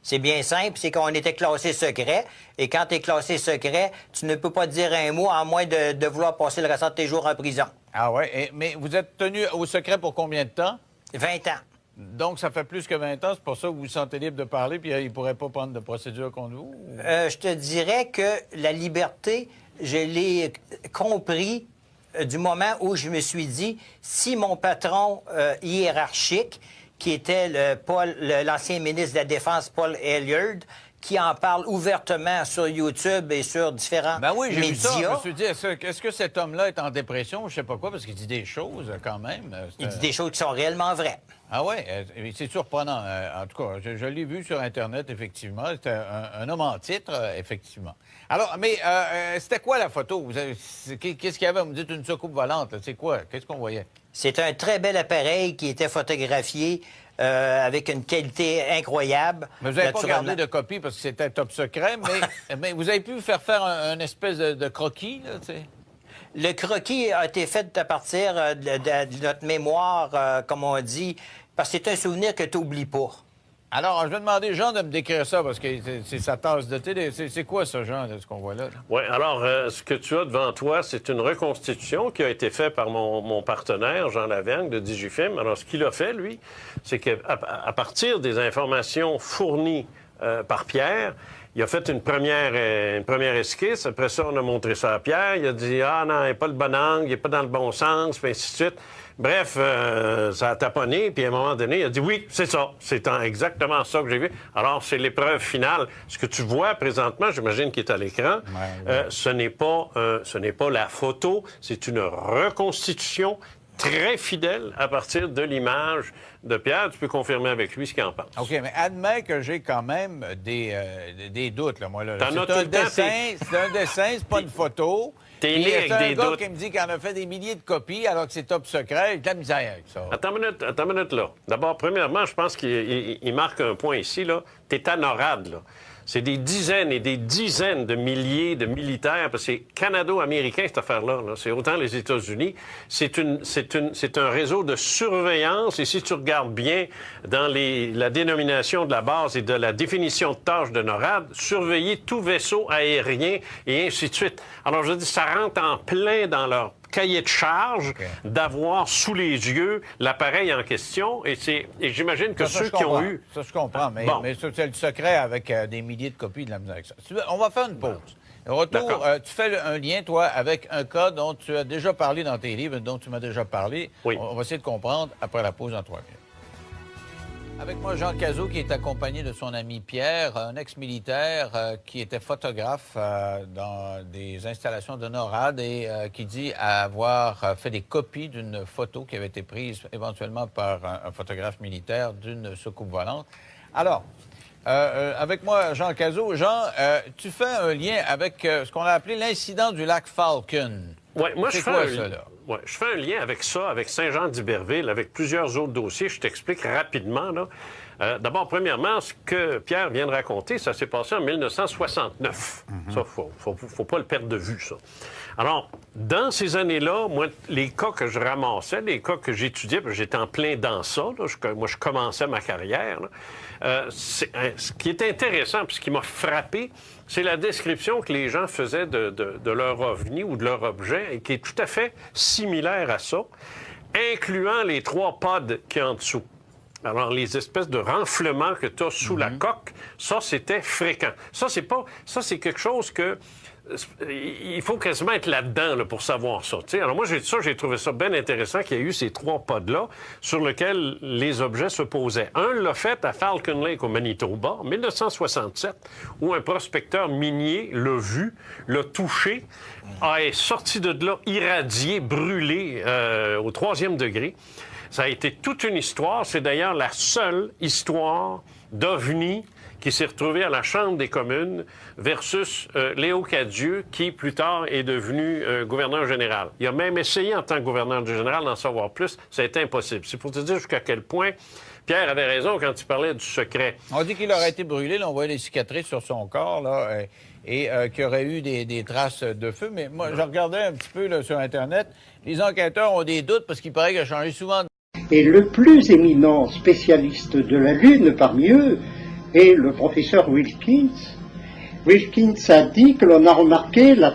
C'est bien simple, c'est qu'on était classé secret. Et quand tu es classé secret, tu ne peux pas dire un mot à moins de vouloir passer le restant de tes jours en prison. Ah ouais? Mais vous êtes tenu au secret pour combien de temps? 20 ans. Donc, ça fait plus que 20 ans, c'est pour ça que vous vous sentez libre de parler, puis il ne pourrait pas prendre de procédure contre vous? Je te dirais que la liberté, je l'ai compris du moment où je me suis dit, si mon patron hiérarchique, qui était l'ancien ministre de la Défense, Paul Hilliard, qui en parle ouvertement sur YouTube et sur différents médias. Ben oui, j'ai vu ça. Je me suis dit, est-ce que cet homme-là est en dépression? Je sais pas quoi, parce qu'il dit des choses, quand même. Il dit des choses qui sont réellement vraies. Ah oui? C'est surprenant. En tout cas, je l'ai vu sur Internet, effectivement. C'était un homme en titre, effectivement. Alors, mais c'était quoi la photo? Qu'est-ce qu'il y avait? Vous me dites une soucoupe volante. C'est quoi? Qu'est-ce qu'on voyait? C'est un très bel appareil qui était photographié avec une qualité incroyable. Mais vous n'avez pas gardé de copie parce que c'était top secret, mais vous avez pu faire un espèce de croquis, là, tu sais? Le croquis a été fait à partir de notre mémoire, comme on dit, parce que c'est un souvenir que tu n'oublies pas. Alors, je vais demander, Jean, de me décrire ça, parce que c'est sa tasse de thé. C'est quoi, ça, Jean, ce qu'on voit là? Oui, alors, ce que tu as devant toi, c'est une reconstitution qui a été faite par mon partenaire, Jean Lavergne, de Digifilm. Alors, ce qu'il a fait, lui, c'est qu'à partir des informations fournies par Pierre, il a fait une première esquisse. Après ça, on a montré ça à Pierre. Il a dit « Ah non, il n'est pas le bon angle, il n'est pas dans le bon sens », puis ainsi de suite. Bref, ça a taponné, puis à un moment donné, il a dit « Oui, c'est ça. C'est exactement ça que j'ai vu. » Alors, c'est l'épreuve finale. Ce que tu vois présentement, j'imagine qu'il est à l'écran, ce n'est pas la photo, c'est une reconstitution très fidèle à partir de l'image de Pierre. Tu peux confirmer avec lui ce qu'il en pense. OK, mais admets que j'ai quand même des doutes, là, moi. Là. C'est un dessin, c'est pas une photo. T'es né avec des doutes. C'est un gars qui me dit qu'il en a fait des milliers de copies alors que c'est top secret. Il de la misère avec ça. Attends une minute, là. D'abord, premièrement, je pense qu'il marque un point ici, là. T'es à NORAD, là. C'est des dizaines et des dizaines de milliers de militaires, parce que c'est canado-américain, cette affaire-là. Là. C'est autant les États-Unis. C'est un réseau de surveillance. Et si tu regardes bien dans la dénomination de la base et de la définition de tâche de NORAD, surveiller tout vaisseau aérien et ainsi de suite. Alors, je dis, ça rentre en plein dans leur cahier de charge d'avoir sous les yeux l'appareil en question. Et j'imagine que ceux qui ont eu... Ça, je comprends, mais c'est le secret avec des milliers de copies de la musique. On va faire une pause. Au retour, tu fais un lien, toi, avec un cas dont tu as déjà parlé dans tes livres, dont tu m'as déjà parlé. Oui. On va essayer de comprendre après la pause en 3 minutes. Avec moi, Jean Cazot, qui est accompagné de son ami Pierre, un ex-militaire qui était photographe dans des installations de NORAD et qui dit avoir fait des copies d'une photo qui avait été prise éventuellement par un photographe militaire d'une soucoupe volante. Alors, avec moi, Jean Cazot. Jean, tu fais un lien avec ce qu'on a appelé l'incident du lac Falcon. Oui, moi, je fais ça, là? Ouais, je fais un lien avec ça, avec Saint-Jean-d'Iberville, avec plusieurs autres dossiers. Je t'explique rapidement, là. D'abord, premièrement, ce que Pierre vient de raconter, ça s'est passé en 1969. Ça, faut pas le perdre de vue, ça. Alors, dans ces années-là, moi, les cas que je ramassais, les cas que j'étudiais, j'étais en plein dans ça, là, moi, je commençais ma carrière, là. Ce qui est intéressant, puis ce qui m'a frappé, c'est la description que les gens faisaient de leur ovni ou de leur objet, et qui est tout à fait similaire à ça. incluant les 3 pods qu'il y a en dessous. Alors, les espèces de renflements que tu as sous la coque, ça, c'était fréquent. Ça, c'est quelque chose que... Il faut quasiment être là-dedans là, pour savoir ça. T'sais. Alors moi, j'ai trouvé ça bien intéressant qu'il y ait eu ces 3 pods-là sur lesquels les objets se posaient. Un l'a fait à Falcon Lake au Manitoba, en 1967, où un prospecteur minier l'a vu, l'a touché, est sorti de là irradié, brûlé au 3e degré. Ça a été toute une histoire. C'est d'ailleurs la seule histoire d'OVNI qui s'est retrouvé à la Chambre des communes versus Léo Cadieux, qui, plus tard, est devenu gouverneur général. Il a même essayé, en tant que gouverneur général, d'en savoir plus. Ça a été impossible. C'est pour te dire jusqu'à quel point Pierre avait raison quand il parlait du secret. On dit qu'il aurait été brûlé. Là, on voit les cicatrices sur son corps, là, et qu'il y aurait eu des traces de feu. Mais moi, je regardais un petit peu là, sur Internet. Les enquêteurs ont des doutes parce qu'il paraît qu'il a changé souvent. Et le plus éminent spécialiste de la Lune parmi eux est le professeur Wilkins. Wilkins a dit que l'on a remarqué la